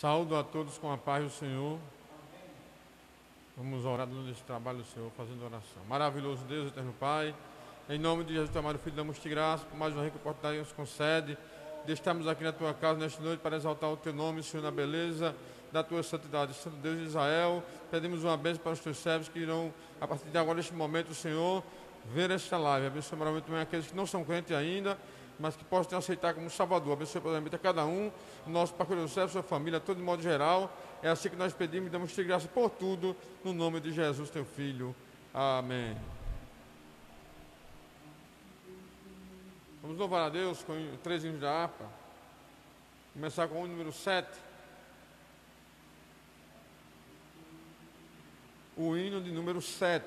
Saúdo a todos com a paz do Senhor. Vamos orar nesse trabalho do Senhor, fazendo oração. Maravilhoso Deus, eterno Pai, em nome de Jesus, teu amado Filho, damos-te graça por mais uma rica oportunidade que nos concede de estarmos aqui na tua casa nesta noite para exaltar o teu nome, Senhor, na beleza da tua santidade. Santo Deus de Israel, pedimos uma bênção para os teus servos que irão, a partir de agora, neste momento, Senhor, ver esta live. Abençoe maravilhosamente também aqueles que não são crentes ainda, mas que possam te aceitar como Salvador. Abençoe a cada um, o nosso Pai do céu, sua família, todo de modo geral. É assim que nós pedimos e damos-te graça por tudo, no nome de Jesus, teu Filho. Amém. Vamos louvar a Deus com 3 hinos da harpa. Começar com o número 7. O hino de número 7.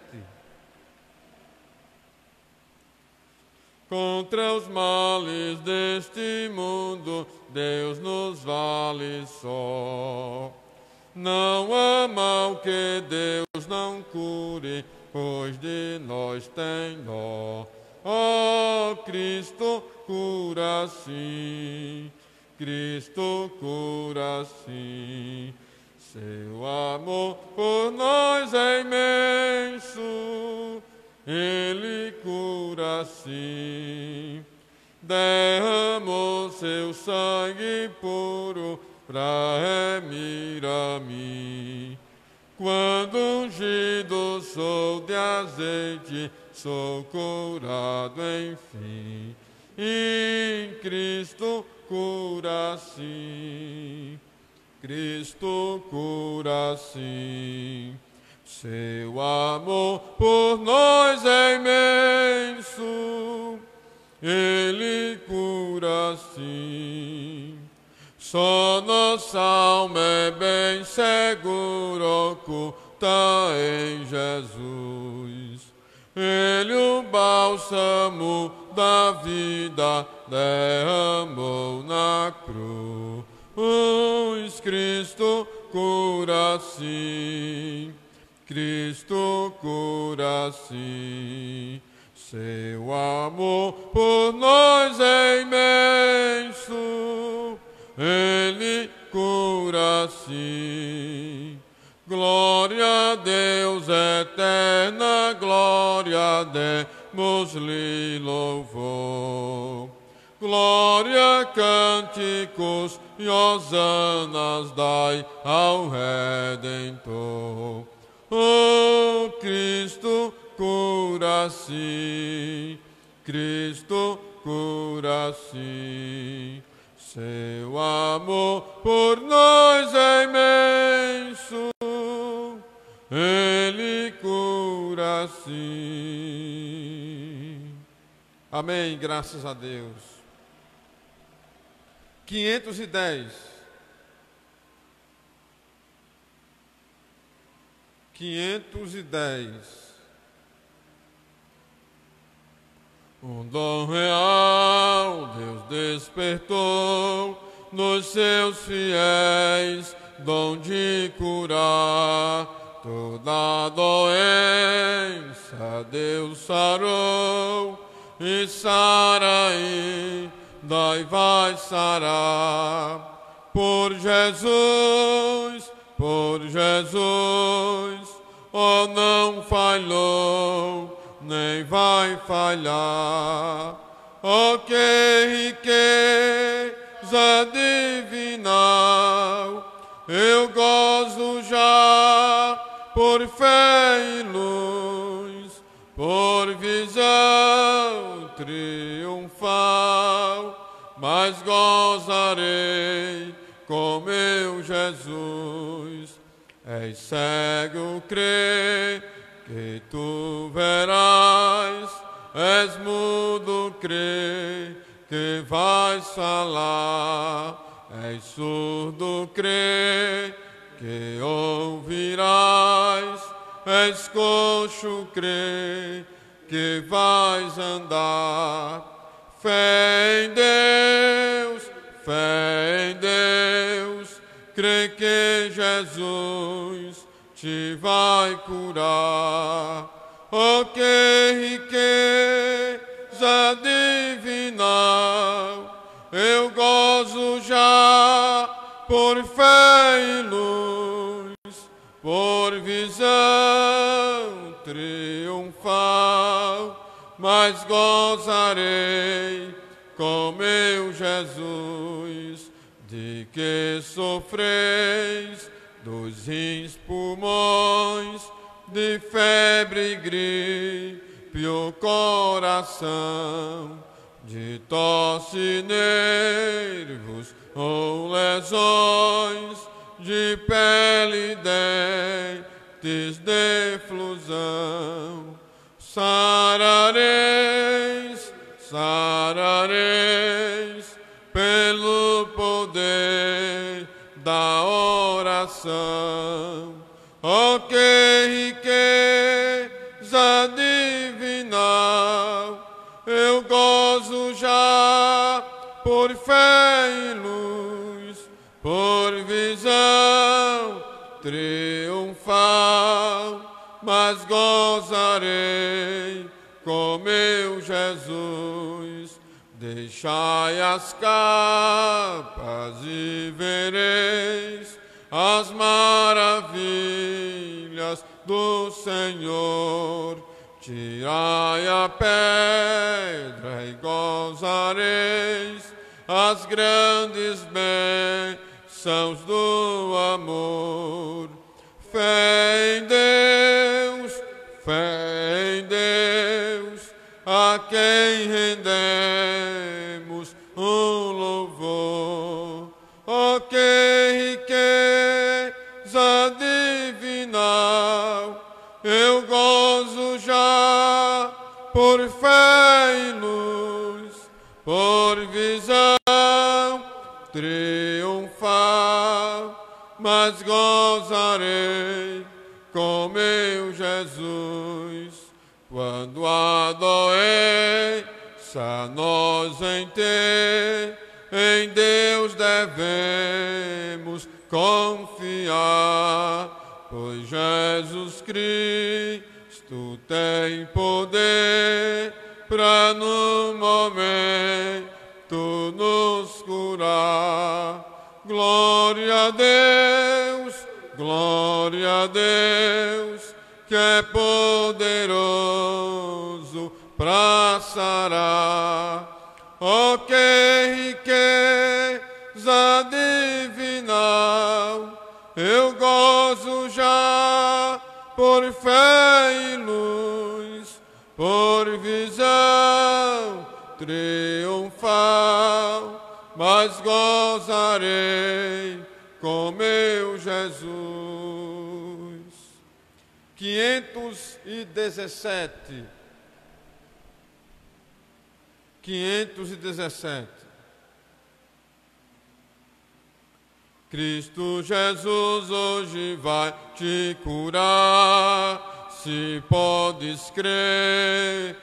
Contra os males deste mundo, Deus nos vale só. Não há mal que Deus não cure, pois de nós tem dó. Ó Cristo cura sim, Cristo cura sim. Seu amor por nós é imenso, Ele cura sim. Derramou seu sangue puro pra remir a mim. Quando ungido sou de azeite, sou curado enfim. Em Cristo cura sim, Cristo cura sim. Seu amor por nós é imenso, Ele cura sim. Só nossa alma é bem segura, oculta em Jesus. Ele, o bálsamo da vida, derramou na cruz. Cristo cura sim, Cristo cura sim. Seu amor por nós é imenso, Ele cura sim. Glória a Deus eterna, glória, demos-lhe louvor. Glória, cânticos e hosanas dai ao Redentor. Oh, Cristo cura sim, Cristo cura sim. Seu amor por nós é imenso, Ele cura sim. Amém, graças a Deus. 510. 510. Um dom real Deus despertou nos seus fiéis, dom de curar toda doença. Deus sarou e sara daí vai sarar. Por Jesus, oh, não falhou, nem vai falhar. Oh, que riqueza divinal, eu gozo já por fé e luz, por visão triunfal, mas gozarei com meu Jesus. És cego, crê que tu verás, és mudo, crê que vais falar, és surdo, crê que ouvirás, és coxo, crê que vais andar. Fé em Deus, crê que Jesus te vai curar. Oh, que riqueza divinal, eu gozo já por fé e luz, por visão triunfal, mas gozarei com meu Jesus, de que sofreis dos rins, pulmões, de febre, gripe, o coração, de tosse, nervos ou lesões, de pele, dentes, deflusão. Sarareis, sarareis, pelo poder da oração. Oh, que riqueza divinal, eu gozo já por fé e luz, por visão triunfal, mas gozarei com meu Jesus. Deixai as capas e vereis as maravilhas do Senhor. Tirai a pedra e gozareis as grandes bênçãos do amor. Fé em Deus, a quem rendemos um louvor. Oh, que riqueza divinal, eu gozo já por fé e luz, por visão triunfal, mas gozarei com meu Jesus. Quando a doença nós em Deus devemos confiar, pois Jesus Cristo tem poder para no momento nos curar. Glória a Deus, que é poderoso para sarar. Oh, que riqueza divinal, eu gozo já por fé e luz, por visão triunfal, mas gozarei com meu Jesus. 517. Cristo Jesus hoje vai te curar, se podes crer,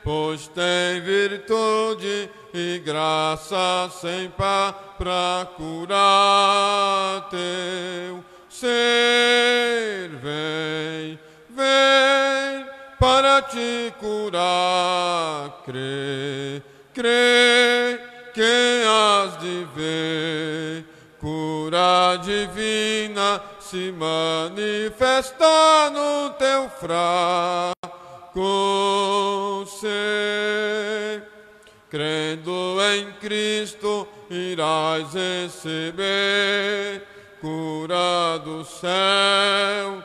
pois tem virtude e graça sem par pra curar teu ser. Vem para te curar, crê que has de ver cura divina se manifesta no teu fraco ser. Crendo em Cristo irás receber cura do céu,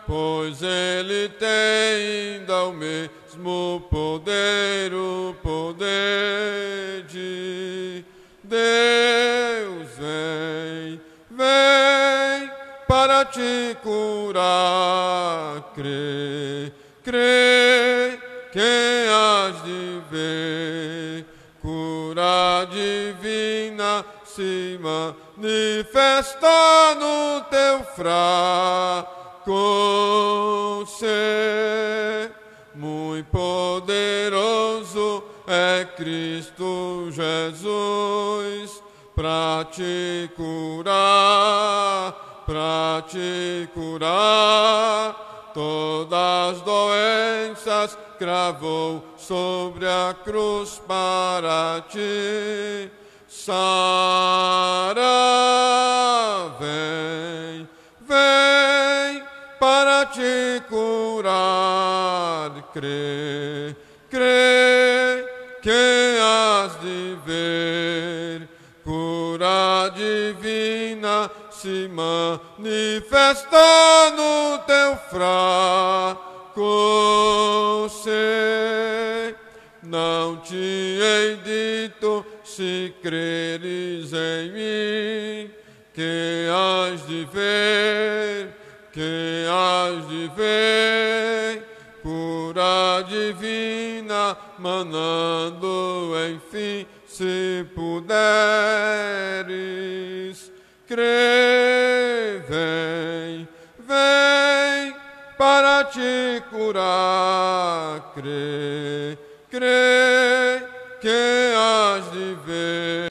pois Ele tem ainda o mesmo poder, o poder de Deus. Vem para te curar, crê que has de ver cura divina se manifesta no teu fraco ser. Muito poderoso é Cristo Jesus pra te curar todas as doenças cravou sobre a cruz para ti. Sara, vem, vem para te curar. Crê, crê que has de ver cura divina se manifesta no teu fraco ser. Não te hei dito, se creres em mim, que has de ver, que has de ver cura divina manando, enfim, se puderes. Crê, vem, vem para te curar. Crê, crê que has de ver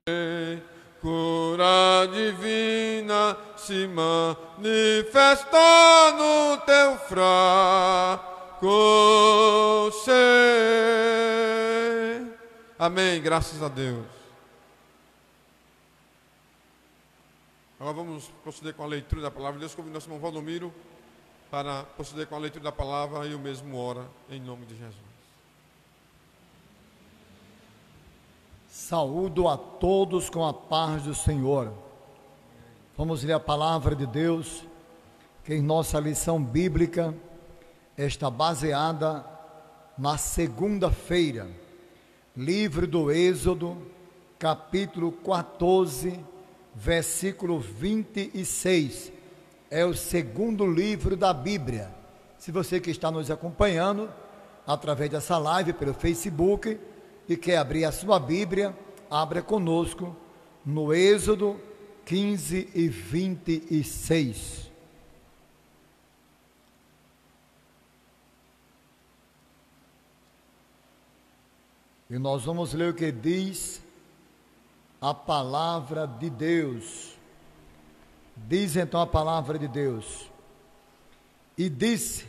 cura divina se manifesta no teu fraco ser. Amém, graças a Deus. Agora vamos proceder com a leitura da palavra de Deus. Convido nosso irmão Valdomiro para proceder com a leitura da palavra e o mesmo ora, em nome de Jesus. Saúdo a todos com a paz do Senhor. Vamos ler a palavra de Deus, que em nossa lição bíblica está baseada na segunda-feira, livro do Êxodo, capítulo 14, versículo 26. É o segundo livro da Bíblia. Se você que está nos acompanhando através dessa live pelo Facebook e quer abrir a sua Bíblia, abra conosco no Êxodo 15 e 26. E nós vamos ler o que diz a palavra de Deus. Diz então a palavra de Deus: e disse: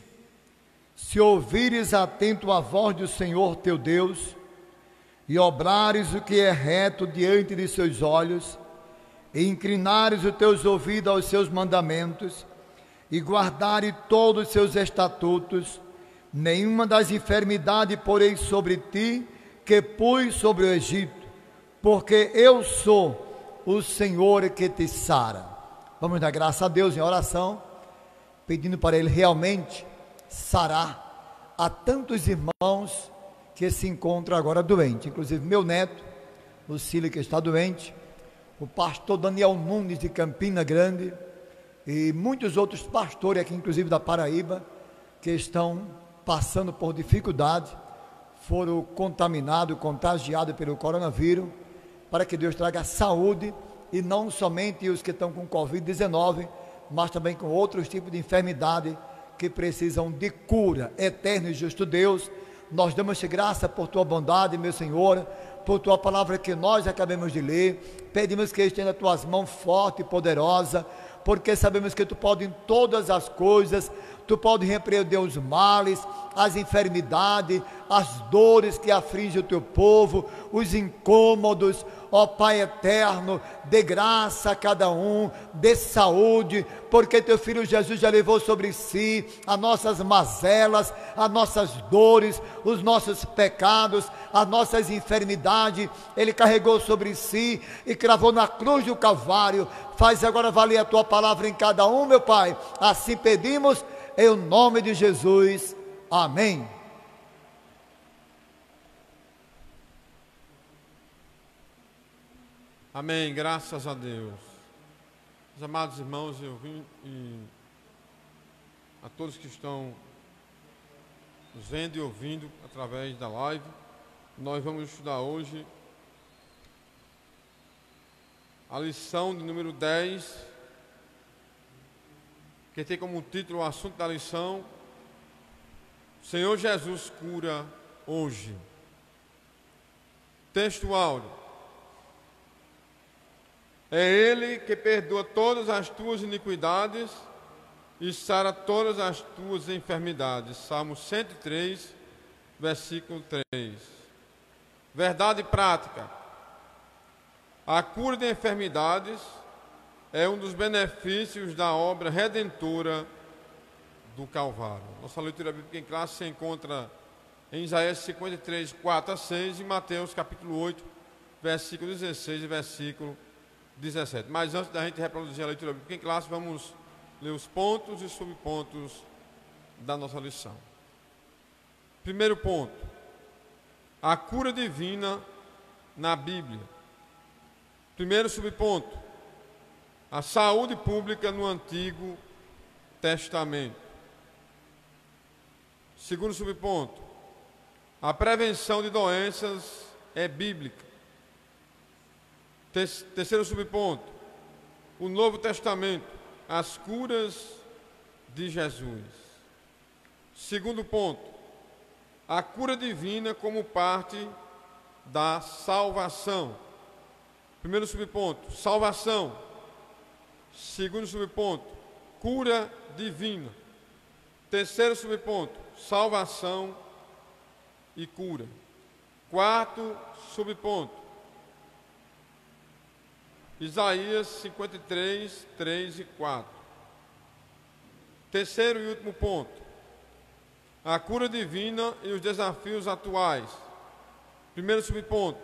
se ouvires atento a voz do Senhor teu Deus, e obrares o que é reto diante de seus olhos, e inclinares os teus ouvidos aos seus mandamentos, e guardares todos os seus estatutos, nenhuma das enfermidades porei sobre ti, que pus sobre o Egito, porque eu sou o Senhor que te sara. Vamos dar graças a Deus em oração, pedindo para Ele realmente sarar a tantos irmãos que se encontram agora doentes, inclusive meu neto, Lucília, que está doente, o pastor Daniel Nunes de Campina Grande e muitos outros pastores aqui, inclusive da Paraíba, que estão passando por dificuldade, foram contaminados, contagiados pelo coronavírus, para que Deus traga saúde, e não somente os que estão com Covid-19, mas também com outros tipos de enfermidade que precisam de cura. Eterno e justo Deus, nós damos-te graça por tua bondade, meu Senhor, por tua palavra que nós acabamos de ler. Pedimos que estenda as tuas mãos forte e poderosa, porque sabemos que tu pode em todas as coisas, tu pode repreender os males, as enfermidades, as dores que afligem o teu povo, os incômodos. Ó Pai eterno, dê graça a cada um, dê saúde, porque teu Filho Jesus já levou sobre si as nossas mazelas, as nossas dores, os nossos pecados, as nossas enfermidades. Ele carregou sobre si e cravou na cruz do Calvário. Faz agora valer a tua palavra em cada um, meu Pai. Assim pedimos, em nome de Jesus. Amém. Amém, graças a Deus. Meus amados irmãos e a todos que estão nos vendo e ouvindo através da live, nós vamos estudar hoje a lição de número 10, que tem como título o assunto da lição: Senhor Jesus cura hoje. Texto áureo: é Ele que perdoa todas as tuas iniquidades e sara todas as tuas enfermidades. Salmo 103, versículo 3. Verdade prática. A cura de enfermidades é um dos benefícios da obra redentora do Calvário. Nossa leitura bíblica em classe se encontra em Isaías 53, 4 a 6 e Mateus capítulo 8, versículo 16 e versículo 17. Mas antes da gente reproduzir a leitura bíblica em classe, vamos ler os pontos e subpontos da nossa lição. Primeiro ponto: a cura divina na Bíblia. Primeiro subponto: a saúde pública no Antigo Testamento. Segundo subponto: a prevenção de doenças é bíblica. Terceiro subponto: o Novo Testamento, as curas de Jesus. Segundo ponto: a cura divina como parte da salvação. Primeiro subponto: salvação. Segundo subponto: cura divina. Terceiro subponto: salvação e cura. Quarto subponto: Isaías 53, 3 e 4. Terceiro e último ponto: a cura divina e os desafios atuais. Primeiro subponto: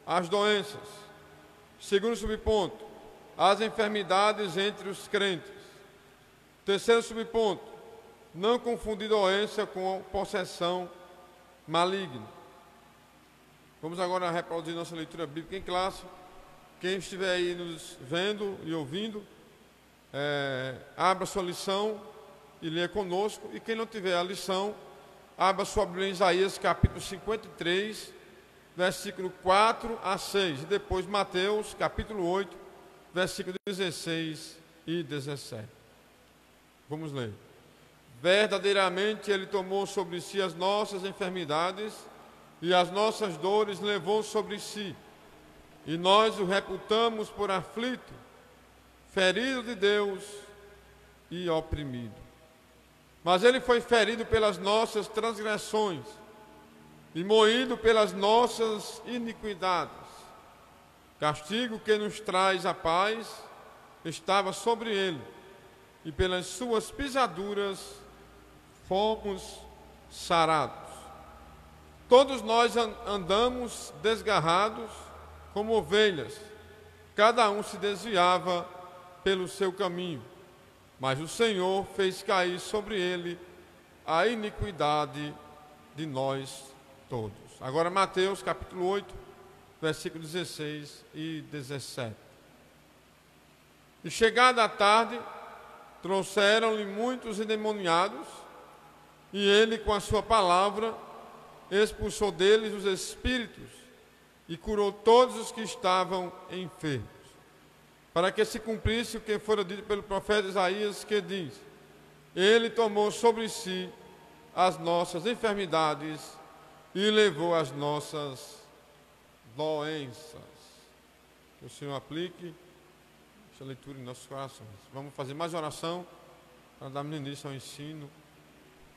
as doenças. Segundo subponto: as enfermidades entre os crentes. Terceiro subponto: não confundir doença com possessão maligna. Vamos agora reproduzir nossa leitura bíblica em classe. Quem estiver aí nos vendo e ouvindo, abra sua lição e leia conosco. E quem não tiver a lição, abra sua Bíblia em Isaías capítulo 53, versículo 4 a 6. E depois Mateus capítulo 8, versículo 16 e 17. Vamos ler. Verdadeiramente Ele tomou sobre si as nossas enfermidades e as nossas dores levou sobre si. E nós o reputamos por aflito, ferido de Deus e oprimido. Mas Ele foi ferido pelas nossas transgressões e moído pelas nossas iniquidades. Castigo que nos traz a paz estava sobre Ele, e pelas suas pisaduras fomos sarados. Todos nós andamos desgarrados como ovelhas, cada um se desviava pelo seu caminho, mas o Senhor fez cair sobre ele a iniquidade de nós todos. Agora Mateus capítulo 8, versículos 16 e 17. E chegada a tarde, trouxeram-lhe muitos endemoniados, e ele com a sua palavra expulsou deles os espíritos e curou todos os que estavam enfermos, para que se cumprisse o que fora dito pelo profeta Isaías, que diz: Ele tomou sobre si as nossas enfermidades e levou as nossas doenças. Que o Senhor aplique essa leitura em nossos corações. Vamos fazer mais oração para dar início ao ensino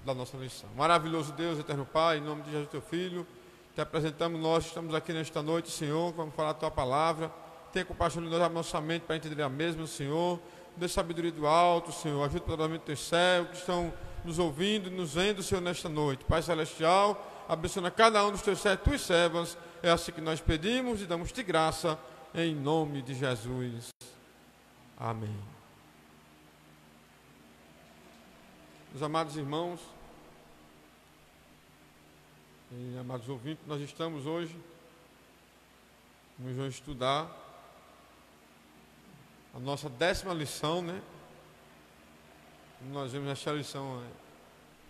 da nossa lição. Maravilhoso Deus, eterno Pai, em nome de Jesus, teu Filho, te apresentamos nós, estamos aqui nesta noite, Senhor, vamos falar a tua palavra. Tenha compaixão de nós, a nossa mente para entender a mesma, Senhor. Dê sabedoria do alto, Senhor. Ajude o tratamento do teu céu, que estão nos ouvindo e nos vendo, Senhor, nesta noite. Pai Celestial, abençoa cada um dos teus servos, tuas servas. É assim que nós pedimos e damos-te graça, em nome de Jesus. Amém. Meus amados irmãos e amados ouvintes, nós estamos hoje, vamos estudar a nossa 10ª lição, né? Nós vemos essa lição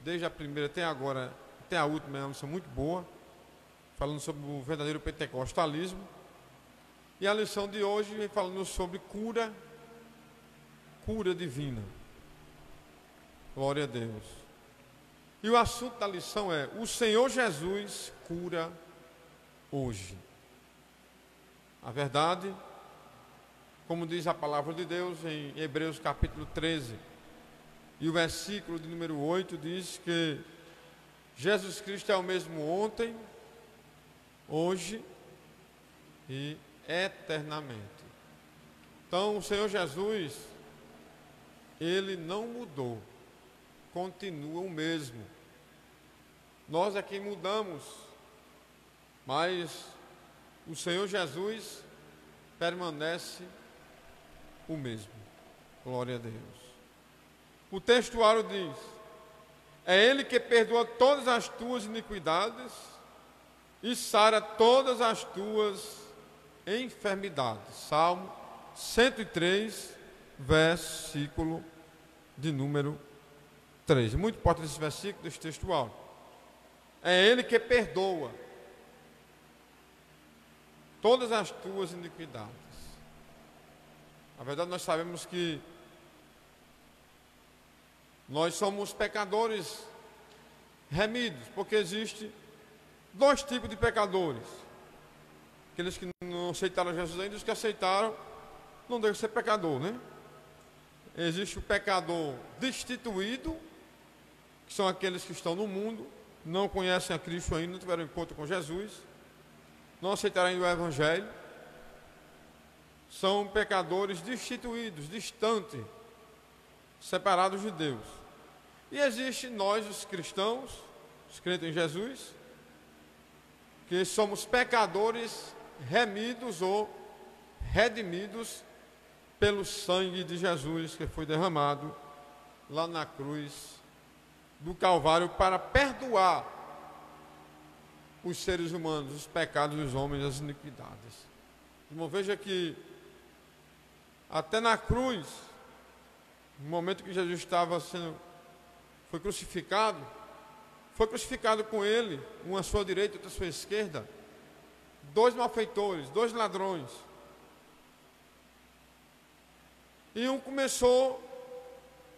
desde a primeira até agora, até a última, é uma lição muito boa, falando sobre o verdadeiro pentecostalismo. E a lição de hoje vem falando sobre cura divina. Glória a Deus. E o assunto da lição é: o Senhor Jesus cura hoje. A verdade, como diz a palavra de Deus em Hebreus capítulo 13, e o versículo de número 8 diz que Jesus Cristo é o mesmo ontem, hoje e eternamente. Então, o Senhor Jesus, Ele não mudou, continua o mesmo. Nós aqui mudamos, mas o Senhor Jesus permanece o mesmo. Glória a Deus. O textuário diz: é Ele que perdoa todas as tuas iniquidades e sara todas as tuas enfermidades. Salmo 103, versículo de número 3. Muito importante esse versículo desse textual. É Ele que perdoa todas as tuas iniquidades. Na verdade, nós sabemos que nós somos pecadores remidos, porque existe dois tipos de pecadores: aqueles que não aceitaram Jesus ainda, e os que aceitaram não devem ser pecador, né? Existe o pecador destituído, que são aqueles que estão no mundo, não conhecem a Cristo ainda, não tiveram encontro com Jesus, não aceitaram ainda o Evangelho, são pecadores destituídos, distantes, separados de Deus. E existe nós, os cristãos, os crentes em Jesus, que somos pecadores remidos ou redimidos pelo sangue de Jesus, que foi derramado lá na cruz do Calvário para perdoar os seres humanos, os pecados dos homens, as iniquidades. Irmão, veja que até na cruz, no momento que Jesus foi crucificado com ele, um à sua direita e outro à sua esquerda, dois malfeitores, dois ladrões. E um começou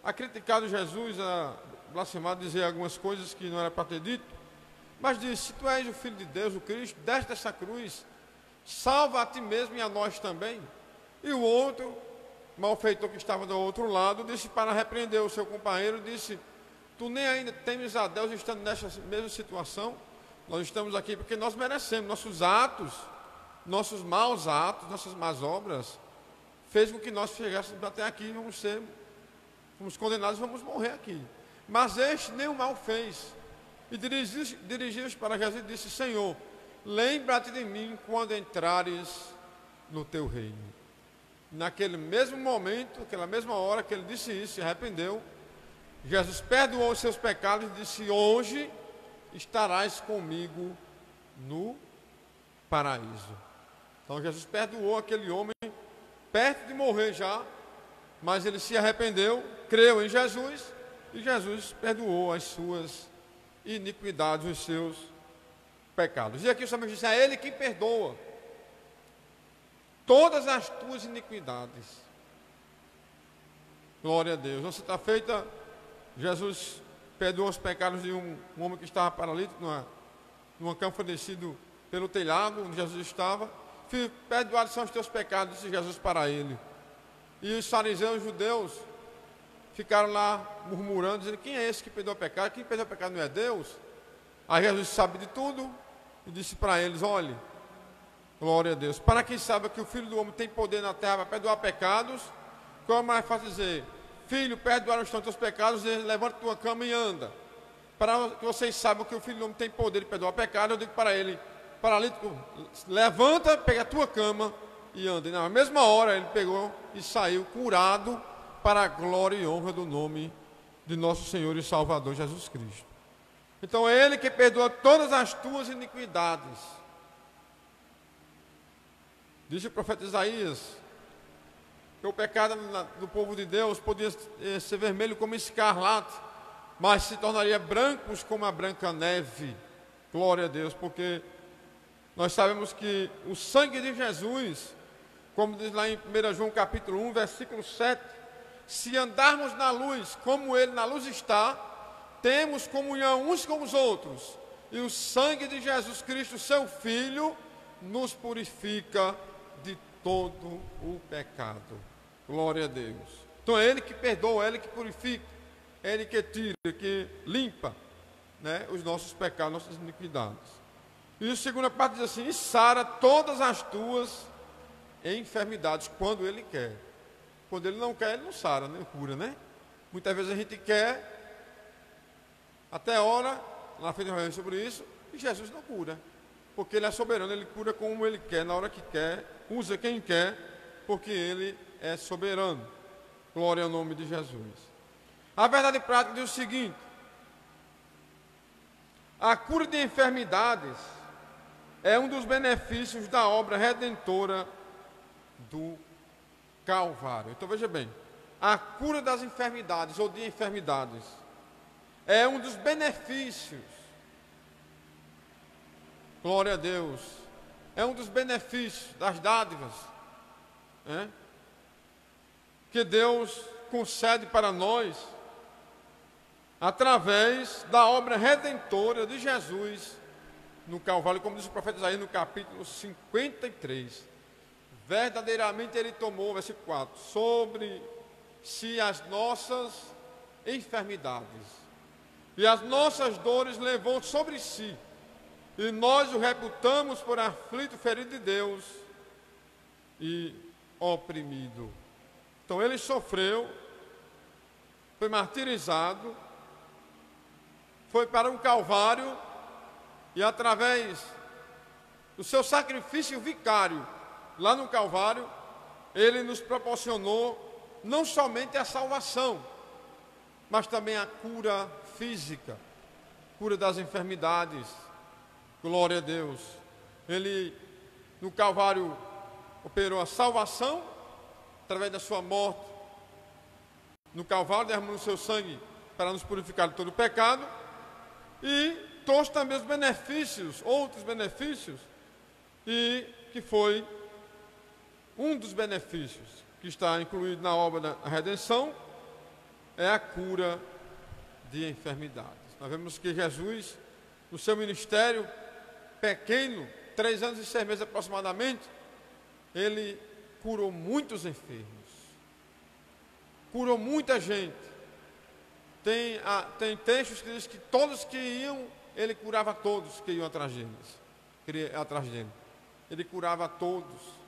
a criticar Jesus, a blasfemar, dizer algumas coisas que não era para ter dito, mas disse: se tu és o Filho de Deus, o Cristo, desce dessa cruz, salva a ti mesmo e a nós também. E o outro malfeitor que estava do outro lado disse para repreender o seu companheiro, disse: tu nem ainda temes a Deus estando nessa mesma situação? Nós estamos aqui porque nós merecemos, nossos atos, nossos maus atos, nossas más obras fez com que nós chegássemos até aqui, fomos condenados, vamos morrer aqui. Mas este nem o mal fez. E dirigiu-se para Jesus e disse: Senhor, lembra-te de mim quando entrares no teu reino. Naquele mesmo momento, naquela mesma hora que ele disse isso, se arrependeu, Jesus perdoou os seus pecados e disse: hoje estarás comigo no paraíso. Então Jesus perdoou aquele homem perto de morrer já, mas ele se arrependeu, creu em Jesus, e Jesus perdoou as suas iniquidades, os seus pecados. E aqui o Senhor diz: é Ele que perdoa todas as tuas iniquidades. Glória a Deus. Não se está feita. Jesus perdoou os pecados de um homem que estava paralítico numa cama fornecido pelo telhado onde Jesus estava. Filho, perdoados são os teus pecados, disse Jesus para ele. E os fariseus, os judeus, ficaram lá murmurando, dizendo: quem é esse que perdoa pecado? Quem perdoa pecado não é Deus? Aí Jesus sabe de tudo e disse para eles: olhe, glória a Deus, para quem sabe que o Filho do Homem tem poder na terra para perdoar pecados, qual é mais fácil dizer: filho, perdoaram os teus pecados, levanta tua cama e anda. Para que vocês saibam que o Filho do Homem tem poder de perdoar pecados, eu digo para ele: paralítico, levanta, pega a tua cama e anda. E na mesma hora ele pegou e saiu curado para a glória e honra do nome de nosso Senhor e Salvador Jesus Cristo. Então é Ele que perdoa todas as tuas iniquidades. Diz o profeta Isaías que o pecado do povo de Deus podia ser vermelho como escarlate, mas se tornaria brancos como a branca neve. Glória a Deus, porque nós sabemos que o sangue de Jesus, como diz lá em 1 João capítulo 1, versículo 7, se andarmos na luz, como Ele na luz está, temos comunhão uns com os outros, e o sangue de Jesus Cristo, seu Filho, nos purifica de todo o pecado. Glória a Deus. Então é Ele que perdoa, é Ele que purifica, é Ele que tira, que limpa. né, os nossos pecados, nossas iniquidades. E a segunda parte diz assim: e sara todas as tuas enfermidades, quando Ele quer. Quando Ele não quer, Ele não sara, nem cura, né? Muitas vezes a gente quer, até ora, na frente de sobre isso, e Jesus não cura. Porque Ele é soberano, Ele cura como Ele quer, na hora que quer, usa quem quer, porque Ele é soberano. Glória ao nome de Jesus. A verdade prática diz o seguinte: a cura de enfermidades é um dos benefícios da obra redentora do Calvário. Então veja bem, a cura das enfermidades ou de enfermidades é um dos benefícios, glória a Deus, é um dos benefícios, das dádivas, que Deus concede para nós através da obra redentora de Jesus no Calvário, como diz o profeta Isaías no capítulo 53. Verdadeiramente Ele tomou, versículo 4, sobre si as nossas enfermidades e as nossas dores levou sobre si, e nós o reputamos por aflito, ferido de Deus e oprimido. Então Ele sofreu, foi martirizado, foi para um Calvário, e através do seu sacrifício vicário lá no Calvário, Ele nos proporcionou não somente a salvação, mas também a cura física, cura das enfermidades. Glória a Deus. Ele no Calvário operou a salvação através da sua morte no Calvário, derramando o seu sangue para nos purificar de todo o pecado, e trouxe também os benefícios, outros benefícios, e que foi um dos benefícios que está incluído na obra da redenção, é a cura de enfermidades. Nós vemos que Jesus, no seu ministério pequeno, 3 anos e 6 meses aproximadamente, Ele curou muitos enfermos, curou muita gente. Tem textos que diz que todos que iam, Ele curava todos que iam atrás dele. Ele curava todos.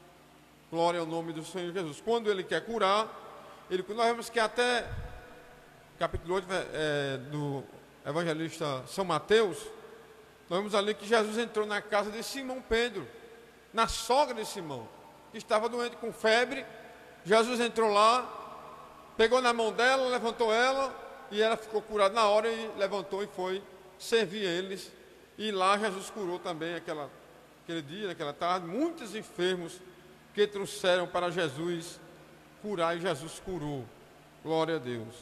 Glória ao nome do Senhor Jesus. Quando Ele quer curar, nós vemos que até capítulo 8 do evangelista São Mateus, nós vemos ali que Jesus entrou na casa de Simão Pedro, na sogra de Simão, que estava doente com febre. Jesus entrou lá, pegou na mão dela, levantou ela, e ela ficou curada na hora, e levantou e foi servir eles. E lá Jesus curou também aquele dia, naquela tarde, muitos enfermos que trouxeram para Jesus curar, e Jesus curou. Glória a Deus.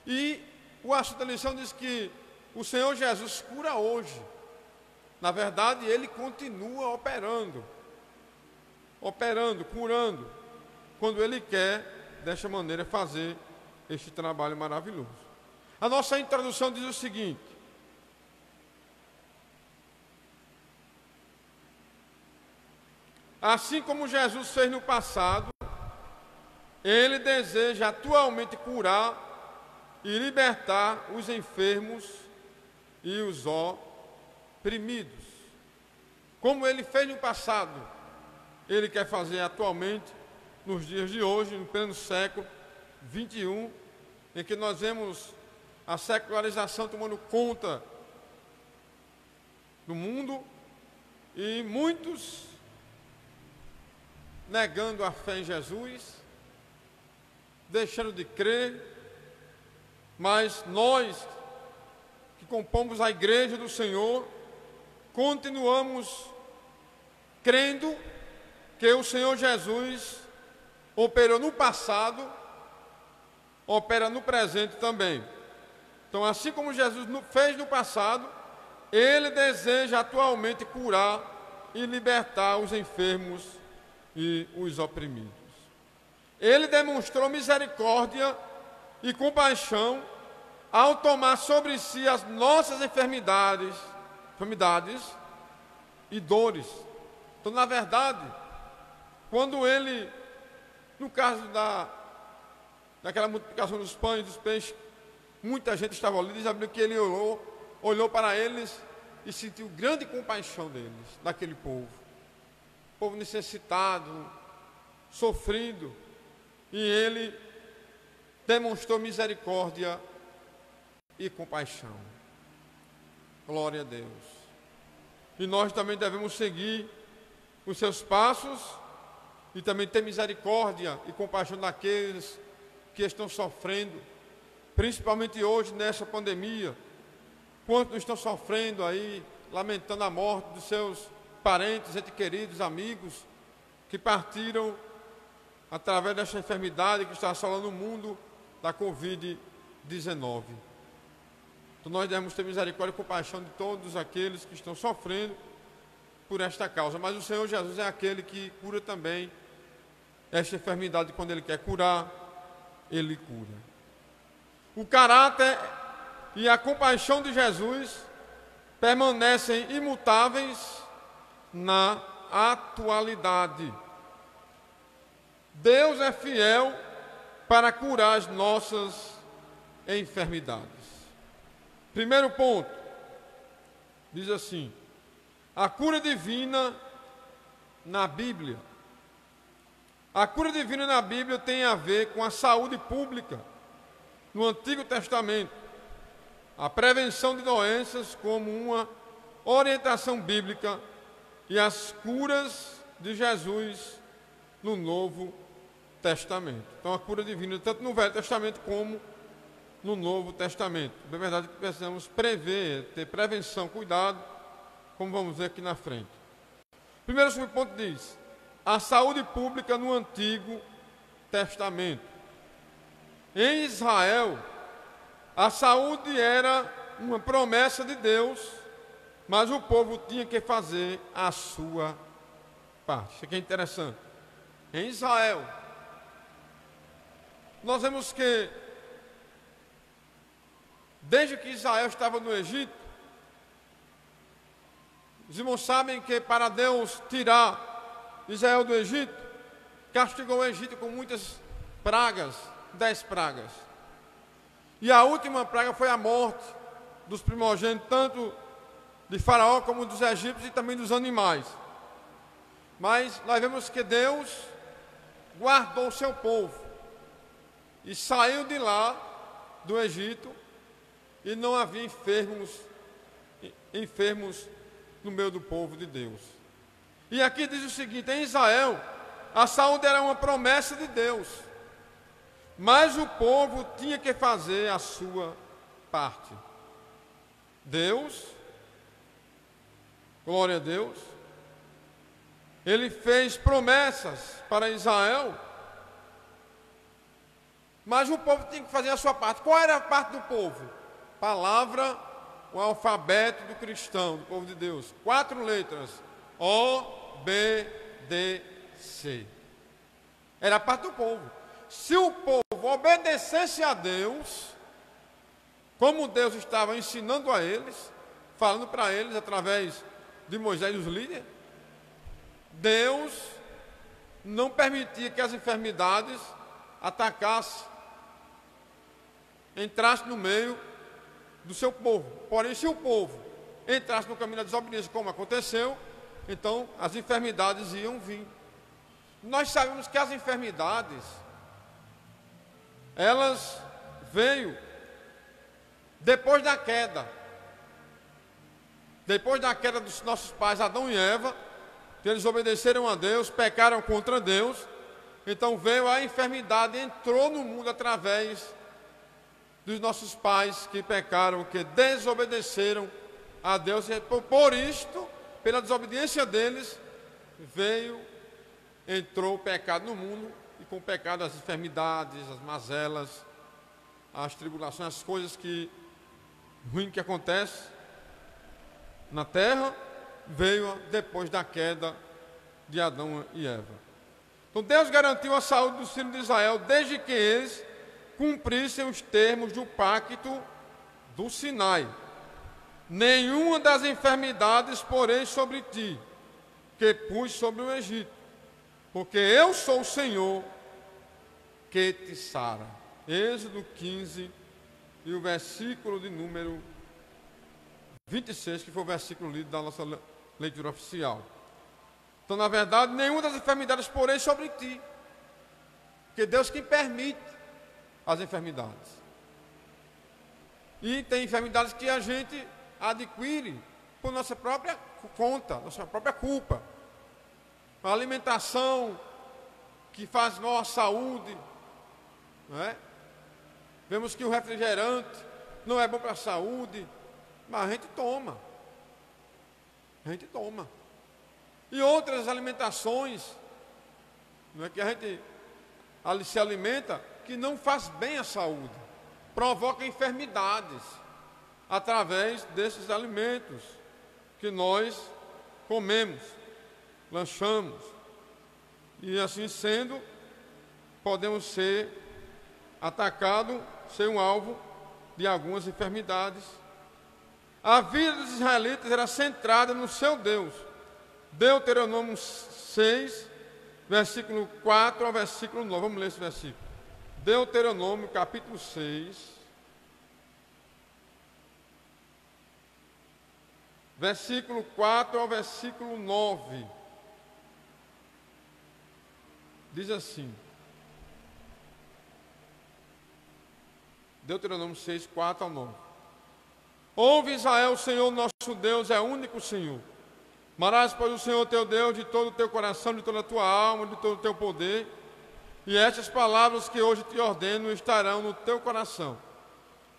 E o assunto da lição diz que o Senhor Jesus cura hoje. Na verdade, Ele continua operando, curando, quando Ele quer, desta maneira, fazer este trabalho maravilhoso. A nossa introdução diz o seguinte: assim como Jesus fez no passado, Ele deseja atualmente curar e libertar os enfermos e os oprimidos. Como Ele fez no passado, Ele quer fazer atualmente, nos dias de hoje, no pleno século XXI, em que nós vemos a secularização tomando conta do mundo, e muitos negando a fé em Jesus, deixando de crer. Mas nós, que compomos a igreja do Senhor, continuamos crendo que o Senhor Jesus operou no passado, opera no presente também. Então, assim como Jesus fez no passado, Ele deseja atualmente curar e libertar os enfermos e os oprimidos. Ele demonstrou misericórdia e compaixão ao tomar sobre si as nossas enfermidades e dores. Então, na verdade, quando Ele, no caso daquela multiplicação dos pães e dos peixes, muita gente estava ali, diz a Bíblia que Ele olhou para eles e sentiu grande compaixão deles, daquele povo. Povo necessitado, sofrido, e ele demonstrou misericórdia e compaixão. Glória a Deus. E nós também devemos seguir os seus passos e também ter misericórdia e compaixão daqueles que estão sofrendo, principalmente hoje nessa pandemia. Quantos estão sofrendo aí, lamentando a morte dos seus parentes, entes queridos, amigos, que partiram através dessa enfermidade que está assolando o mundo da Covid-19. Então nós devemos ter misericórdia e compaixão de todos aqueles que estão sofrendo por esta causa. Mas o Senhor Jesus é aquele que cura também esta enfermidade. Quando Ele quer curar, Ele cura. O caráter e a compaixão de Jesus permanecem imutáveis na atualidade. Deus é fiel para curar as nossas enfermidades. Primeiro ponto, diz assim: a cura divina na Bíblia. A cura divina na Bíblia tem a ver com a saúde pública. No Antigo Testamento, a prevenção de doenças como uma orientação bíblica e as curas de Jesus no Novo Testamento. Então, a cura divina, tanto no Velho Testamento como no Novo Testamento. É verdade que precisamos prever, ter prevenção, cuidado, como vamos ver aqui na frente. Primeiro subponto diz: a saúde pública no Antigo Testamento. Em Israel, a saúde era uma promessa de Deus, mas o povo tinha que fazer a sua parte. Isso aqui é interessante. Em Israel, nós vemos que, desde que Israel estava no Egito, os irmãos sabem que para Deus tirar Israel do Egito, castigou o Egito com muitas pragas, 10 pragas. E a última praga foi a morte dos primogênitos, tanto de Faraó como dos egípcios e também dos animais. Mas nós vemos que Deus guardou o seu povo e saiu de lá, do Egito, e não havia enfermos no meio do povo de Deus. E aqui diz o seguinte: em Israel, a saúde era uma promessa de Deus, mas o povo tinha que fazer a sua parte. Deus, glória a Deus, Ele fez promessas para Israel, mas o povo tinha que fazer a sua parte. Qual era a parte do povo? Palavra, o alfabeto do cristão, do povo de Deus. 4 letras: O, B, D, C. Era a parte do povo. Se o povo obedecesse a Deus, como Deus estava ensinando a eles, falando para eles através de Moisés e os líderes, Deus não permitia que as enfermidades atacassem, entrassem no meio do seu povo. Porém, se o povo entrasse no caminho da desobediência, como aconteceu, então as enfermidades iam vir. Nós sabemos que as enfermidades, elas veio depois da queda. Depois da queda dos nossos pais Adão e Eva, que eles obedeceram a Deus, pecaram contra Deus, então veio a enfermidade, entrou no mundo através dos nossos pais que pecaram, que desobedeceram a Deus. E por isto, pela desobediência deles, entrou o pecado no mundo, e com o pecado as enfermidades, as mazelas, as tribulações, as coisas ruins que acontecem na terra, veio depois da queda de Adão e Eva. Então Deus garantiu a saúde dos filhos de Israel desde que eles cumprissem os termos do pacto do Sinai. Nenhuma das enfermidades porém sobre ti, que pus sobre o Egito, porque eu sou o Senhor que te sara. Êxodo 15 e o versículo de número 26, que foi o versículo lido da nossa leitura oficial. Então, na verdade, nenhuma das enfermidades porém sobre ti, porque Deus quem permite as enfermidades. E tem enfermidades que a gente adquire por nossa própria conta, nossa própria culpa. A alimentação que faz mal à saúde, não é? Vemos que o refrigerante não é bom para a saúde, mas a gente toma. A gente toma. E outras alimentações, não é, que a gente se alimenta, que não faz bem à saúde, provoca enfermidades através desses alimentos que nós comemos, lanchamos. E assim sendo, podemos ser atacados, ser um alvo de algumas enfermidades. A vida dos israelitas era centrada no seu Deus. Deuteronômio 6, versículo 4 ao versículo 9. Vamos ler esse versículo. Deuteronômio, capítulo 6, versículo 4 ao versículo 9. Diz assim. Deuteronômio 6, 4 ao 9. Ouve, Israel, o Senhor nosso Deus é o único Senhor. Amarás, pois, o Senhor teu Deus de todo o teu coração, de toda a tua alma, de todo o teu poder. E estas palavras que hoje te ordeno estarão no teu coração.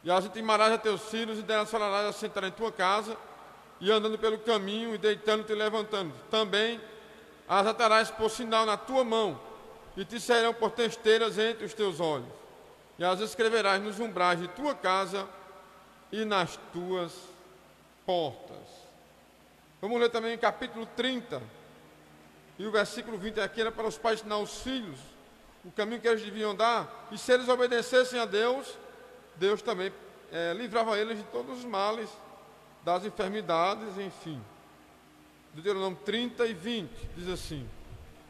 E as intimarás a teus filhos, e delas falarás a sentar em tua casa, e andando pelo caminho, e deitando-te e levantando-te. Também as atarás por sinal na tua mão, e te serão por testeiras entre os teus olhos. E as escreverás nos umbrais de tua casa e nas tuas portas. Vamos ler também em capítulo 30. E o versículo 20 aqui era para os pais ensinar os filhos o caminho que eles deviam andar. E se eles obedecessem a Deus, Deus também livrava eles de todos os males, das enfermidades, enfim. Deuteronômio 30 e 20 diz assim: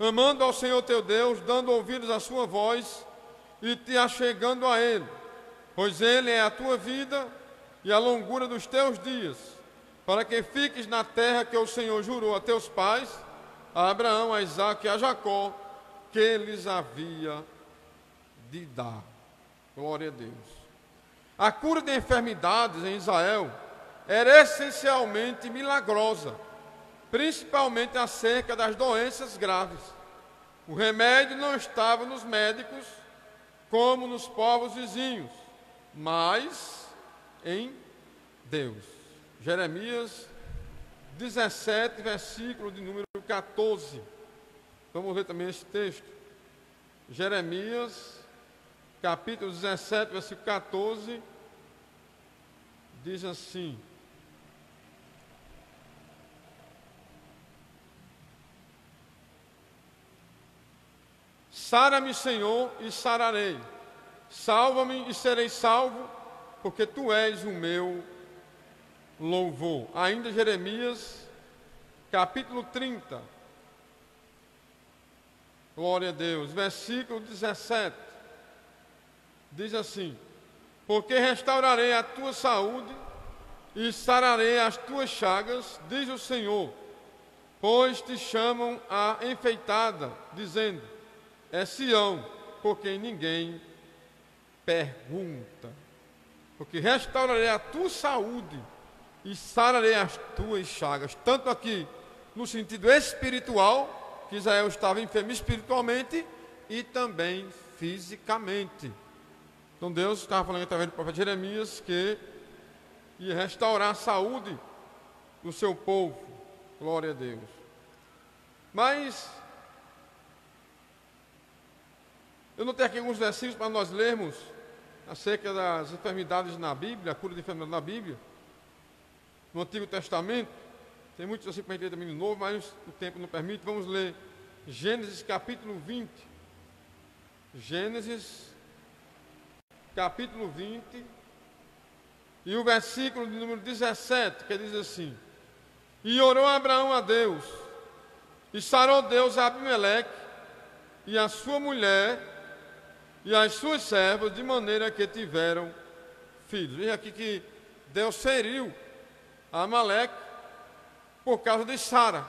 amando ao Senhor teu Deus, dando ouvidos à sua voz e te achegando a Ele, pois Ele é a tua vida e a longura dos teus dias, para que fiques na terra que o Senhor jurou a teus pais, a Abraão, a Isaque e a Jacó, que lhes havia de dar. Glória a Deus. A cura de enfermidades em Israel era essencialmente milagrosa, principalmente acerca das doenças graves. O remédio não estava nos médicos, como nos povos vizinhos, mas em Deus. Jeremias 17, versículo de número 14. Vamos ler também esse texto. Jeremias, capítulo 17, versículo 14, diz assim: sara-me, Senhor, e sararei. Salva-me e serei salvo, porque tu és o meu louvor. Ainda Jeremias, capítulo 30. Glória a Deus. Versículo 17. Diz assim: porque restaurarei a tua saúde e sararei as tuas chagas, diz o Senhor, pois te chamam a enfeitada, dizendo: é Sião, por quem ninguém pergunta. Porque restaurarei a tua saúde e sararei as tuas chagas. Tanto aqui no sentido espiritual, que Israel estava enfermo espiritualmente, e também fisicamente. Então Deus estava falando através do profeta Jeremias que ia restaurar a saúde do seu povo. Glória a Deus. Mas eu notei aqui alguns versículos para nós lermos acerca das enfermidades na Bíblia, a cura de enfermidades na Bíblia. No Antigo Testamento, tem muitos versículos para a gente ler também no Novo, mas o tempo não permite. Vamos ler Gênesis capítulo 20. Gênesis capítulo 20 e o versículo de número 17, que diz assim: e orou Abraão a Deus, e sarou Deus a Abimeleque e a sua mulher e as suas servas, de maneira que tiveram filhos. Veja aqui que Deus feriu a Amaleque por causa de Sara,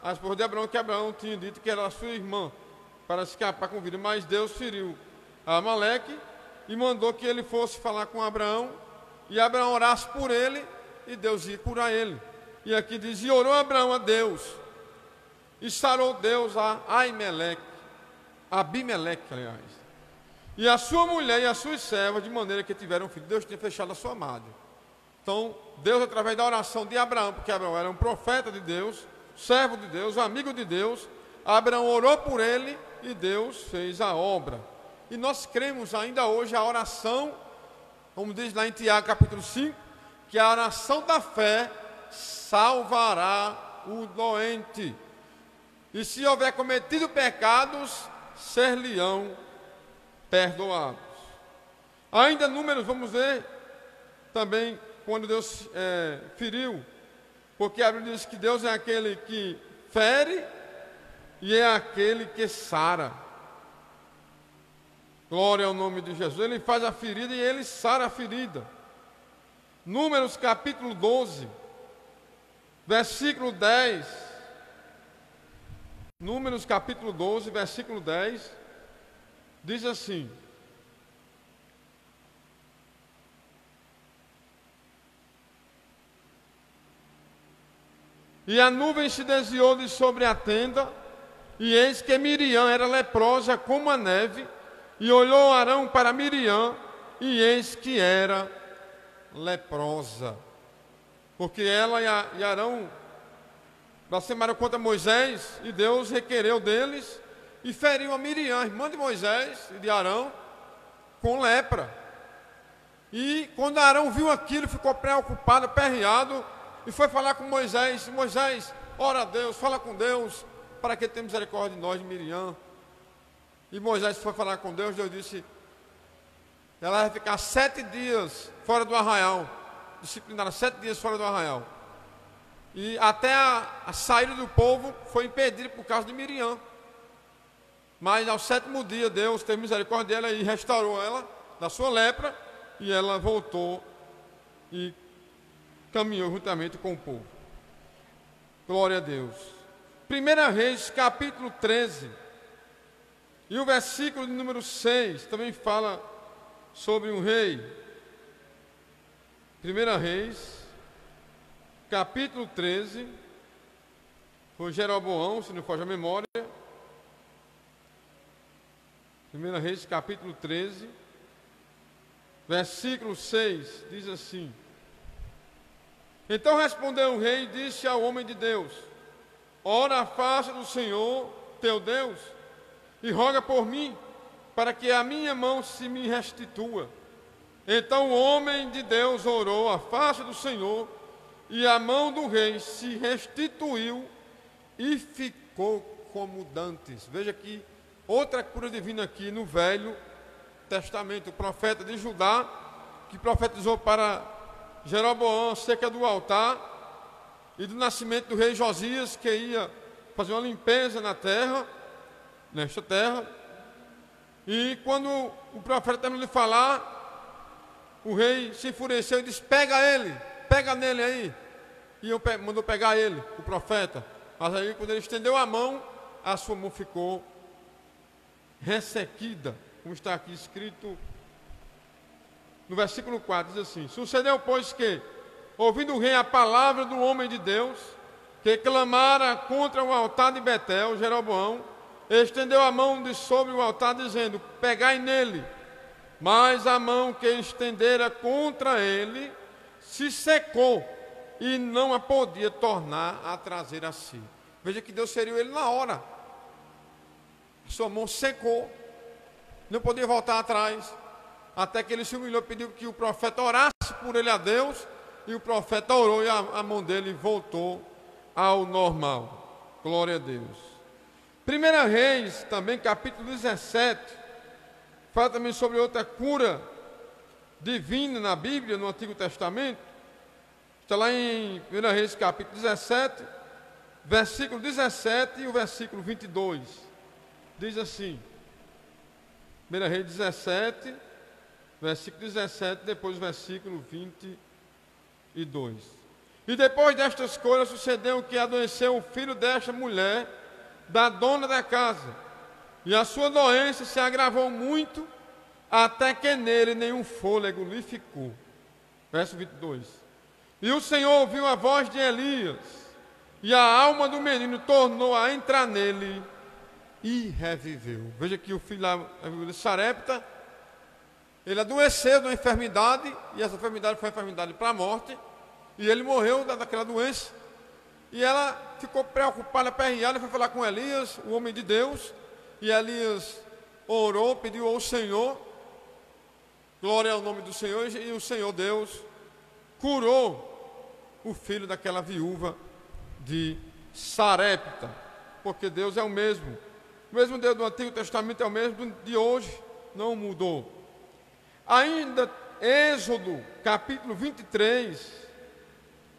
a esposa de Abraão, que Abraão tinha dito que era sua irmã, para escapar com vida. Mas Deus feriu a Amaleque e mandou que ele fosse falar com Abraão, e Abraão orasse por ele, e Deus ia curar ele. E aqui diz: e orou Abraão a Deus, e sarou Deus a Abimeleque, aliás, e a sua mulher e as suas servas, de maneira que tiveram filho. Deus tinha fechado a sua madre. Então, Deus, através da oração de Abraão, porque Abraão era um profeta de Deus, servo de Deus, amigo de Deus, Abraão orou por ele e Deus fez a obra. E nós cremos ainda hoje a oração, como diz lá em Tiago capítulo 5, que a oração da fé salvará o doente. E se houver cometido pecados, ser-lhe-ão perdoados. Ainda números, vamos ver também quando Deus feriu, porque a Bíblia diz que Deus é aquele que fere e é aquele que sara. Glória ao nome de Jesus. Ele faz a ferida e ele sara a ferida. Números capítulo 12, versículo 10. Números capítulo 12, versículo 10, diz assim: e a nuvem se desviou de sobre a tenda, e eis que Miriam era leprosa como a neve, e olhou Arão para Miriam, e eis que era leprosa. Porque ela e Arão blasfemaram contra Moisés, e Deus requereu deles, e feriu a Miriam, irmã de Moisés e de Arão, com lepra. E quando Arão viu aquilo, ficou preocupado, aperreado, e foi falar com Moisés: Moisés, ora a Deus, fala com Deus, para que tenha misericórdia de nós, de Miriam. E Moisés foi falar com Deus, Deus disse: ela vai ficar 7 dias fora do arraial, disciplinada 7 dias fora do arraial. E até a saída do povo foi impedida por causa de Miriam. Mas ao 7º dia Deus teve misericórdia dela e restaurou ela da sua lepra, e ela voltou e caminhou juntamente com o povo. Glória a Deus. 1 Reis capítulo 13 e o versículo de número 6 também fala sobre um rei. 1 Reis capítulo 13, foi Jeroboão, se não foge a memória. 1 Reis capítulo 13, versículo 6, diz assim: então respondeu o rei e disse ao homem de Deus: ora a face do Senhor teu Deus, e roga por mim, para que a minha mão se me restitua. Então o homem de Deus orou a face do Senhor, e a mão do rei se restituiu e ficou como dantes. Veja aqui outra cura divina aqui no Velho Testamento. O profeta de Judá, que profetizou para Jeroboão a seca do altar e do nascimento do rei Josias, que ia fazer uma limpeza na terra, nesta terra. E quando o profeta terminou de falar, o rei se enfureceu e disse: pega ele, pega nele aí. E mandou pegar ele, o profeta. Mas aí, quando ele estendeu a mão, a sua mão ficou ressequida, como está aqui escrito no versículo 4, diz assim: sucedeu, pois, que, ouvindo o rei a palavra do homem de Deus, que clamara contra o altar de Betel, Jeroboão estendeu a mão de sobre o altar, dizendo: pegai nele. Mas a mão que estendera contra ele se secou, e não a podia tornar a trazer a si. Veja que Deus feriu ele na hora. Sua mão secou, não podia voltar atrás, até que ele se humilhou, pediu que o profeta orasse por ele a Deus, e o profeta orou, e a mão dele voltou ao normal. Glória a Deus. 1 Reis, também capítulo 17, fala também sobre outra cura divina na Bíblia, no Antigo Testamento. Está lá em 1 Reis capítulo 17, versículo 17 e o versículo 22. Diz assim: 1 Reis 17, versículo 17, depois o versículo 22. E depois destas coisas sucedeu que adoeceu o filho desta mulher, da dona da casa, e a sua doença se agravou muito, até que nele nenhum fôlego lhe ficou. Verso 22. E o Senhor ouviu a voz de Elias, e a alma do menino tornou a entrar nele, e reviveu. Veja que o filho de Sarepta, ele adoeceu de uma enfermidade, e essa enfermidade foi uma enfermidade para a morte, e ele morreu daquela doença. E ela ficou preocupada, aperreada, foi falar com Elias, o homem de Deus. E Elias orou, pediu ao Senhor, glória ao nome do Senhor, e o Senhor Deus curou o filho daquela viúva de Sarepta, porque Deus é o mesmo Deus do Antigo Testamento é o mesmo de hoje, não mudou. Ainda Êxodo, capítulo 23,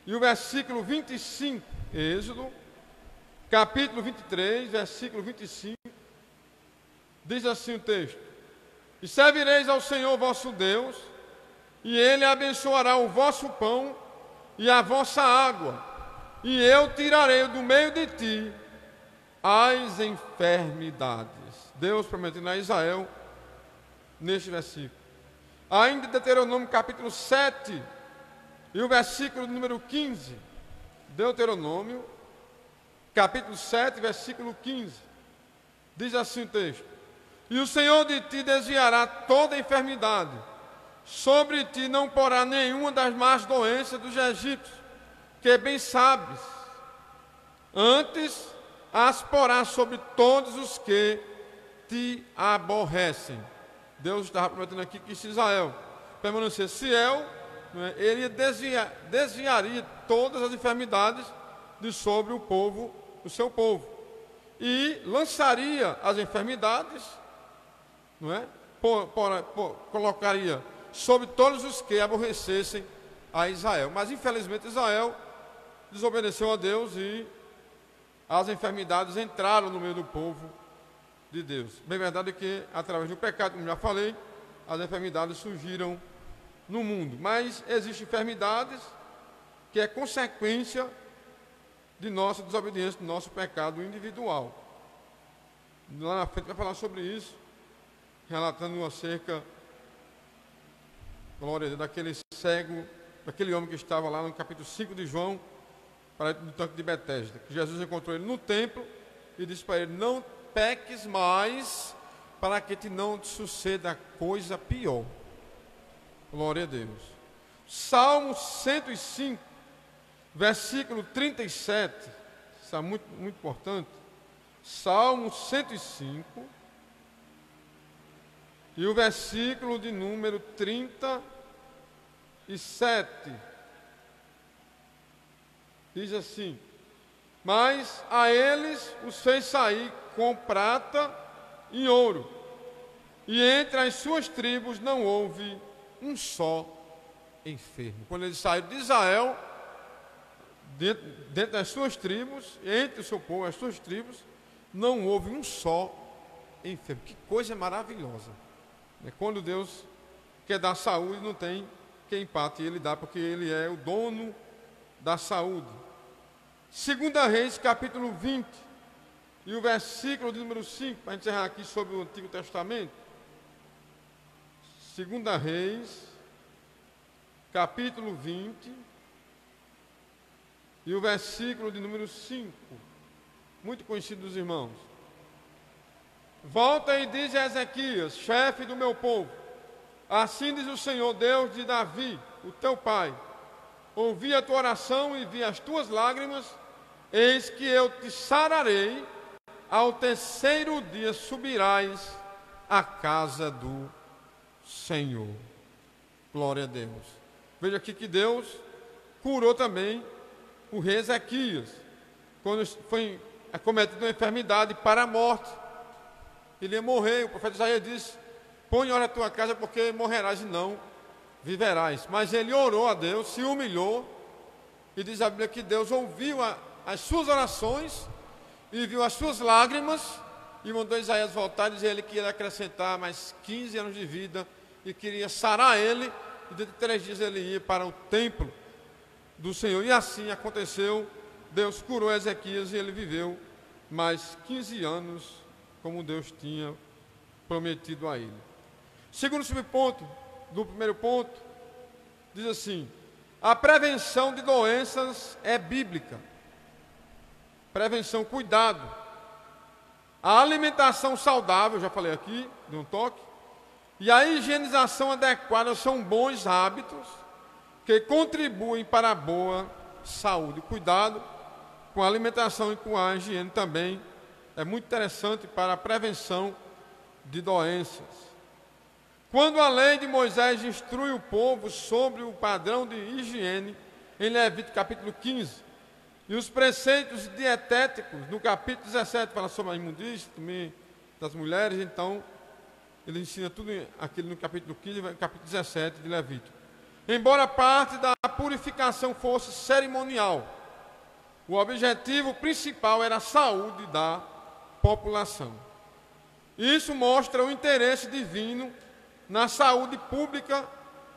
e o versículo 25, Êxodo, capítulo 23, versículo 25, diz assim o texto: E servireis ao Senhor vosso Deus, e Ele abençoará o vosso pão e a vossa água, e eu tirarei do meio de ti as enfermidades. Deus prometendo a Israel neste versículo. Ainda Deuteronômio capítulo 7, e o versículo número 15, Deuteronômio, capítulo 7, versículo 15, diz assim o texto: E o Senhor de ti desviará toda enfermidade, sobre ti não porá nenhuma das más doenças dos egípcios, que bem sabes, antes as porá sobre todos os que te aborrecem. Deus estava prometendo aqui que se Israel permanecesse fiel, ele desviaria todas as enfermidades de sobre o povo, o seu povo, e lançaria as enfermidades, colocaria sobre todos os que aborrecessem a Israel. Mas infelizmente Israel desobedeceu a Deus e as enfermidades entraram no meio do povo de Deus. Bem verdade é que através do pecado, como já falei, as enfermidades surgiram no mundo, mas existem enfermidades que é consequência de nossa desobediência, do nosso pecado individual. Lá na frente vai falar sobre isso, relatando acerca, glória a Deus, daquele cego, daquele homem que estava lá no capítulo 5 de João, no tanque de Betesda, que Jesus encontrou ele no templo e disse para ele: não peques mais, para que não te suceda coisa pior. Glória a Deus. Salmo 105, versículo 37, isso é muito importante. Salmo 105, e o versículo de número 37, diz assim: Mas a eles os fez sair com prata e ouro, e entre as suas tribos não houve um só enfermo. Quando eles saíram de Israel, dentro das suas tribos, entre o seu povo, as suas tribos, não houve um só enfermo. Que coisa maravilhosa! Quando Deus quer dar saúde, não tem quem empate, e Ele dá, porque Ele é o dono da saúde. 2 Reis, capítulo 20, e o versículo de número 5, para encerrar aqui sobre o Antigo Testamento. 2 Reis, capítulo 20, e o versículo de número 5, muito conhecido dos irmãos. Volta e diz a Ezequias, chefe do meu povo: assim diz o Senhor, Deus de Davi, o teu pai: ouvi a tua oração e vi as tuas lágrimas, eis que eu te sararei, ao terceiro dia subirás à casa do Senhor. Glória a Deus. Veja aqui que Deus curou também o rei Ezequias, quando foi acometido de uma enfermidade para a morte. Ele ia morrer, o profeta Isaías disse: põe ora a tua casa, porque morrerás e não viverás. Mas ele orou a Deus, se humilhou, e diz a Bíblia que Deus ouviu as suas orações e viu as suas lágrimas, e mandou Isaías voltar e dizer a ele que ia acrescentar mais 15 anos de vida e queria sarar ele, e dentro de 3 dias ele ia para o templo do Senhor. E assim aconteceu, Deus curou Ezequias e ele viveu mais 15 anos, como Deus tinha prometido a ele. Segundo subponto do primeiro ponto, diz assim: a prevenção de doenças é bíblica. Prevenção, cuidado. A alimentação saudável, já falei aqui, de um toque, e a higienização adequada são bons hábitos que contribuem para a boa saúde. Cuidado com a alimentação e com a higiene também é muito interessante para a prevenção de doenças. Quando a lei de Moisés instrui o povo sobre o padrão de higiene, em Levítico capítulo 15, e os preceitos dietéticos, no capítulo 17, fala sobre a imundícia também das mulheres, então ele ensina tudo aquilo no capítulo 15 e capítulo 17 de Levítico. Embora parte da purificação fosse cerimonial, o objetivo principal era a saúde da população. Isso mostra o interesse divino na saúde pública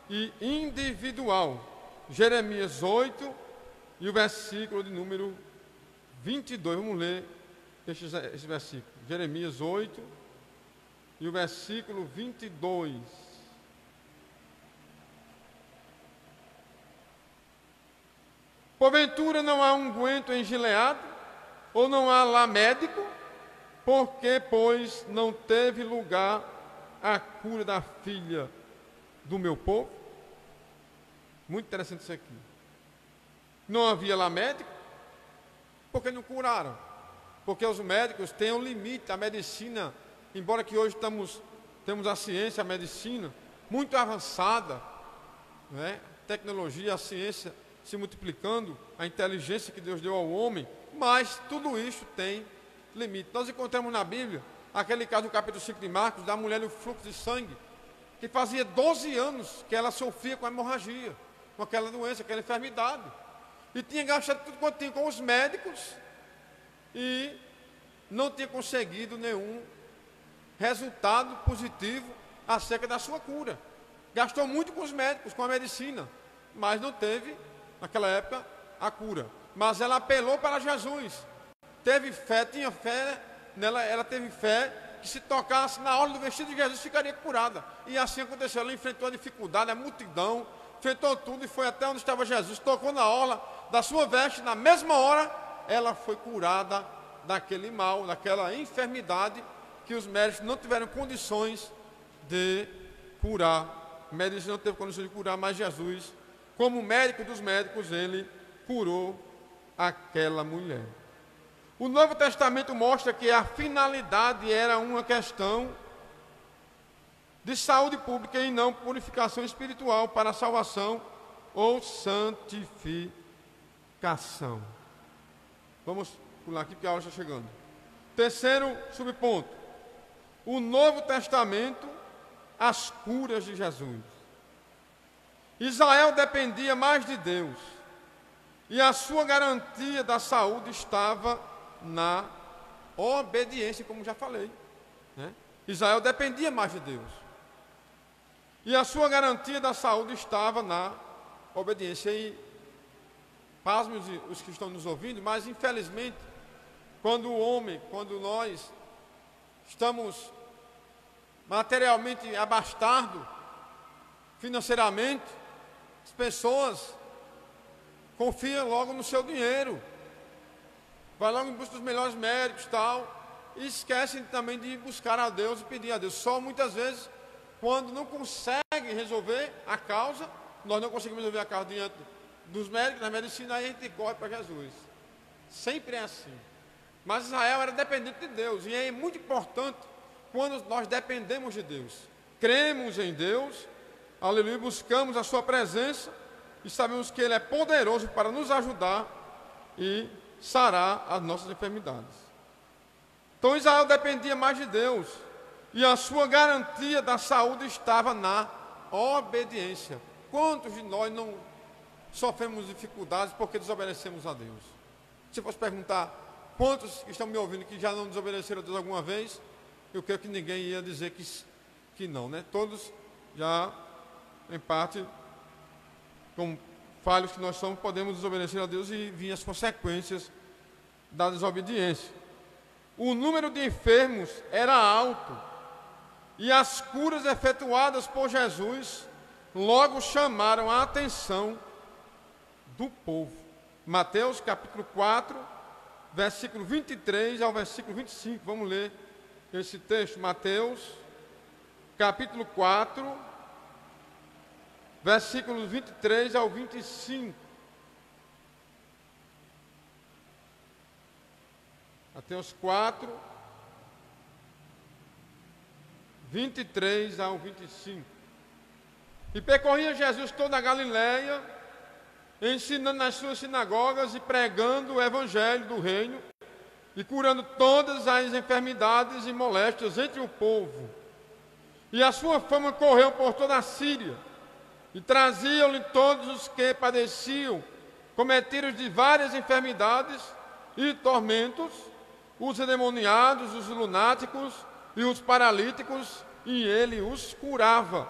e individual. Jeremias 8 e o versículo de número 22. Vamos ler esse versículo. Jeremias 8 e o versículo 22. Porventura não há unguento em Gileade, ou não há lá médico? Porque, pois, não teve lugar a cura da filha do meu povo? Muito interessante isso aqui. Não havia lá médico? Porque não curaram? Porque os médicos têm um limite. A medicina, embora que hoje temos a ciência, a medicina, muito avançada, né? A tecnologia, a ciência se multiplicando, a inteligência que Deus deu ao homem, mas tudo isso tem limite. Nós encontramos na Bíblia aquele caso do capítulo 5 de Marcos, da mulher do fluxo de sangue, que fazia 12 anos que ela sofria com a hemorragia, com aquela doença, aquela enfermidade, e tinha gastado tudo quanto tinha com os médicos, e não tinha conseguido nenhum resultado positivo acerca da sua cura. Gastou muito com os médicos, com a medicina, mas não teve, naquela época, a cura. Mas ela apelou para Jesus, teve fé, tinha fé nela, ela teve fé que se tocasse na orla do vestido de Jesus ficaria curada. E assim aconteceu. Ela enfrentou a dificuldade, a multidão, enfrentou tudo e foi até onde estava Jesus, tocou na orla da sua veste, na mesma hora ela foi curada daquele mal, daquela enfermidade que os médicos não tiveram condições de curar. A medicina não teve condições de curar, mas Jesus, como médico dos médicos, ele curou aquela mulher. O Novo Testamento mostra que a finalidade era uma questão de saúde pública e não purificação espiritual para a salvação ou santificação. Vamos pular aqui porque a hora está chegando. Terceiro subponto. O Novo Testamento, as curas de Jesus. Israel dependia mais de Deus e a sua garantia da saúde estava na obediência, como já falei, né? Israel dependia mais de Deus e a sua garantia da saúde estava na obediência. E pasmem os que estão nos ouvindo, mas infelizmente quando nós estamos materialmente abastados, financeiramente, as pessoas confiam logo no seu dinheiro, vai logo em busca dos melhores médicos e tal, e esquecem também de buscar a Deus e pedir a Deus. Só muitas vezes, quando não conseguem resolver a causa, nós não conseguimos resolver a causa diante dos médicos, da medicina, aí a gente corre para Jesus. Sempre é assim. Mas Israel era dependente de Deus, e é muito importante quando nós dependemos de Deus. Cremos em Deus, aleluia, buscamos a sua presença e sabemos que Ele é poderoso para nos ajudar e sarar as nossas enfermidades. Então Israel dependia mais de Deus e a sua garantia da saúde estava na obediência. Quantos de nós não sofremos dificuldades porque desobedecemos a Deus? Se eu fosse perguntar quantos que estão me ouvindo que já não desobedeceram a Deus alguma vez, eu creio que ninguém ia dizer que não, né? Todos já, em parte, como falhos que nós somos, podemos desobedecer a Deus e vir as consequências da desobediência. O número de enfermos era alto e as curas efetuadas por Jesus logo chamaram a atenção do povo. Mateus capítulo 4, versículo 23 ao versículo 25. Vamos ler esse texto. Mateus capítulo 4, versículos 23 ao 25. Mateus 4, 23 ao 25. E percorria Jesus toda a Galileia, ensinando nas suas sinagogas e pregando o evangelho do reino, e curando todas as enfermidades e moléstias entre o povo. E a sua fama correu por toda a Síria, e traziam-lhe todos os que padeciam, cometidos de várias enfermidades e tormentos, os endemoniados, os lunáticos e os paralíticos, e ele os curava.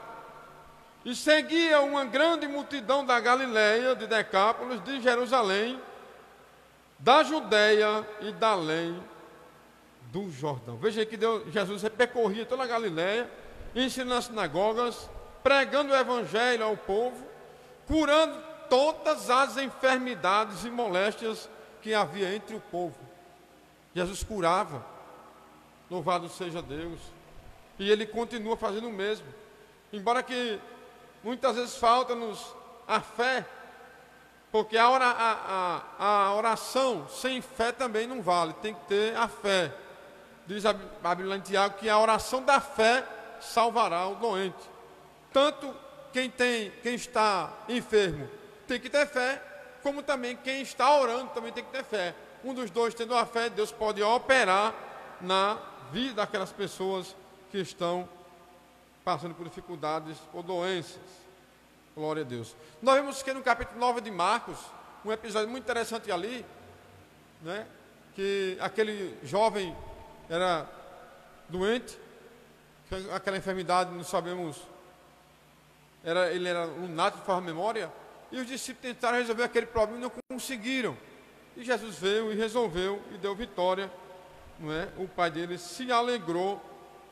E seguia uma grande multidão da Galileia, de Decápolis, de Jerusalém, da Judeia e da além do Jordão. Veja aí que Jesus percorria toda a Galileia, ensinando nas sinagogas, pregando o evangelho ao povo, curando todas as enfermidades e moléstias que havia entre o povo. Jesus curava, louvado seja Deus, e ele continua fazendo o mesmo, embora que muitas vezes falta-nos a fé, porque a oração sem fé também não vale, tem que ter a fé. Diz a Bíblia em Tiago que a oração da fé salvará o doente. Tanto quem está enfermo tem que ter fé, como também quem está orando também tem que ter fé. Um dos dois tendo a fé, Deus pode operar na vida daquelas pessoas que estão passando por dificuldades ou doenças. Glória a Deus. Nós vemos que no capítulo 9 de Marcos, um episódio muito interessante ali, né, que aquele jovem era doente, aquela enfermidade, não sabemos, ele era lunático, faz memória, e os discípulos tentaram resolver aquele problema e não conseguiram. E Jesus veio e resolveu e deu vitória, não é? O pai dele se alegrou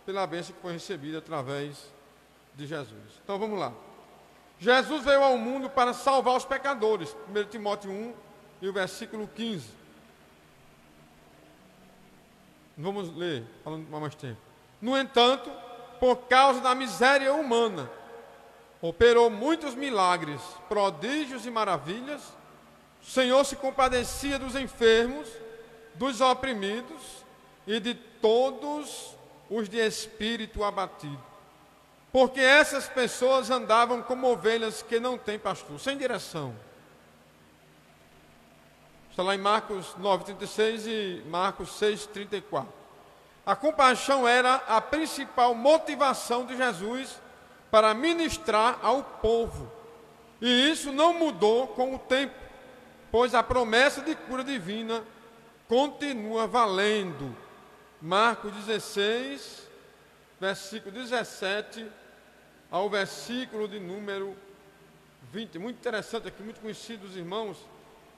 pela bênção que foi recebida através de Jesus. Então vamos lá. Jesus veio ao mundo para salvar os pecadores. 1 Timóteo 1 e o versículo 15. Vamos ler, falando mais tempo. No entanto, por causa da miséria humana, operou muitos milagres, prodígios e maravilhas. O Senhor se compadecia dos enfermos, dos oprimidos e de todos os de espírito abatido. Porque essas pessoas andavam como ovelhas que não têm pastor, sem direção. Está lá em Marcos 9,36 e Marcos 6,34. A compaixão era a principal motivação de Jesus para ministrar ao povo. E isso não mudou com o tempo, pois a promessa de cura divina continua valendo. Marcos 16, versículo 17 ao versículo de número 20. Muito interessante aqui, muito conhecido dos irmãos.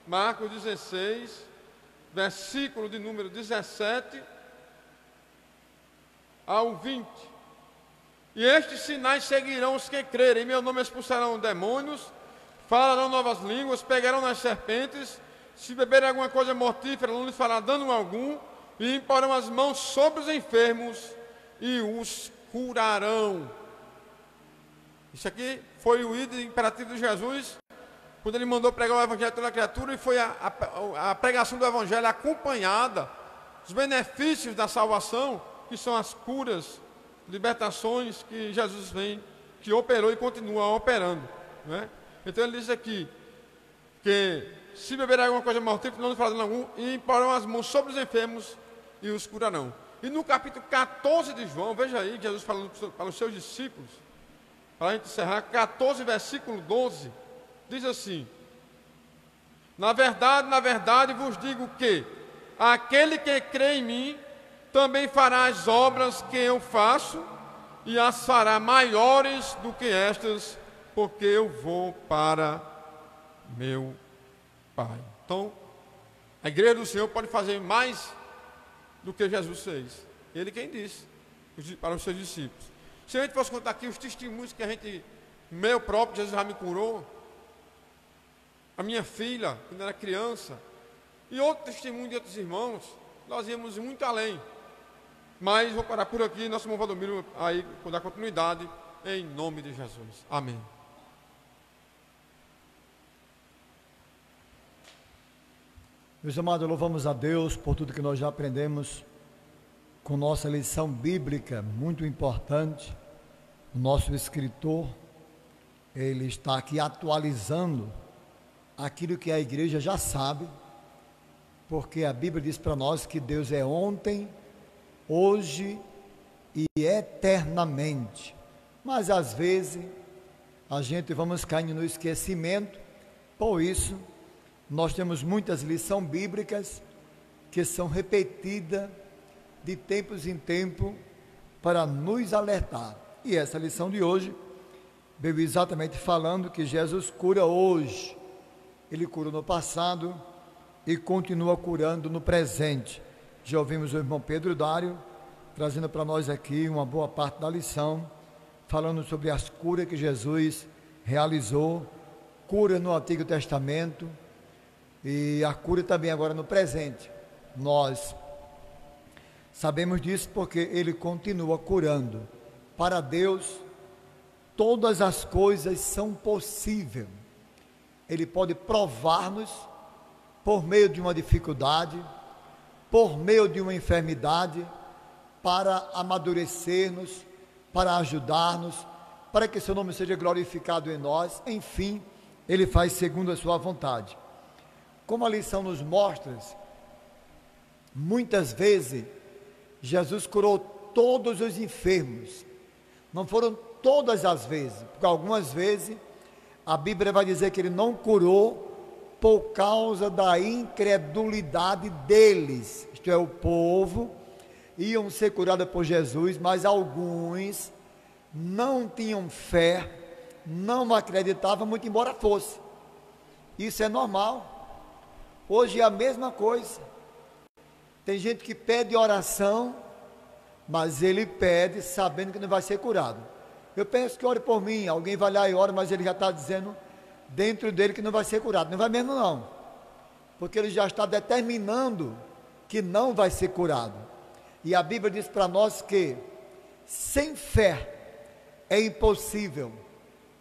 Marcos 16, versículo de número 17 ao 20. E estes sinais seguirão os que crerem. Em meu nome expulsarão demônios, falarão novas línguas, pegarão nas serpentes, se beberem alguma coisa mortífera, não lhes fará dano algum, e imporão as mãos sobre os enfermos e os curarão. Isso aqui foi o ídolo imperativo de Jesus, quando ele mandou pregar o evangelho a toda a criatura, e foi a pregação do evangelho acompanhada dos benefícios da salvação, que são as curas, libertações que Jesus vem, que operou e continua operando, né? Então ele diz aqui que se beber alguma coisa mortífera, não lhe fará dano algum, e imporão as mãos sobre os enfermos e os curarão. E no capítulo 14 de João, veja aí, Jesus falando para os seus discípulos, para a gente encerrar, 14, versículo 12, diz assim: na verdade vos digo que aquele que crê em mim também fará as obras que eu faço, e as fará maiores do que estas, porque eu vou para meu Pai. Então, a igreja do Senhor pode fazer mais do que Jesus fez. Ele quem disse para os seus discípulos. Se a gente fosse contar aqui os testemunhos que a gente, meu próprio, Jesus já me curou, a minha filha, quando era criança, e outro testemunho de outros irmãos, nós íamos muito além. Mas vou parar por aqui, nosso irmão Valdomiro aí dar continuidade, em nome de Jesus. Amém. Meus amados, louvamos a Deus por tudo que nós já aprendemos com nossa lição bíblica, muito importante. O nosso escritor, ele está aqui atualizando aquilo que a igreja já sabe, porque a Bíblia diz para nós que Deus é ontem, hoje e eternamente. Mas às vezes a gente vamos caindo no esquecimento, por isso nós temos muitas lições bíblicas que são repetidas de tempos em tempo para nos alertar. E essa lição de hoje veio exatamente falando que Jesus cura hoje. Ele curou no passado e continua curando no presente. Já ouvimos o irmão Pedro Dário trazendo para nós aqui uma boa parte da lição, falando sobre as curas que Jesus realizou, cura no Antigo Testamento, e a cura também agora no presente. Nós sabemos disso porque ele continua curando. Para Deus, todas as coisas são possíveis. Ele pode provar-nos por meio de uma dificuldade, por meio de uma enfermidade, para amadurecer-nos, para ajudar-nos, para que seu nome seja glorificado em nós. Enfim, ele faz segundo a sua vontade. Como a lição nos mostra, muitas vezes Jesus curou todos os enfermos. Não foram todas as vezes, porque algumas vezes a Bíblia vai dizer que ele não curou por causa da incredulidade deles. Isto é, o povo iam ser curados por Jesus, mas alguns não tinham fé, não acreditavam, muito embora fosse. Isso é normal. Hoje é a mesma coisa. Tem gente que pede oração, mas ele pede sabendo que não vai ser curado. Eu penso que ore por mim, alguém vai lá e ora, mas ele já está dizendo dentro dele que não vai ser curado. Não vai mesmo não, porque ele já está determinando que não vai ser curado. E a Bíblia diz para nós que sem fé é impossível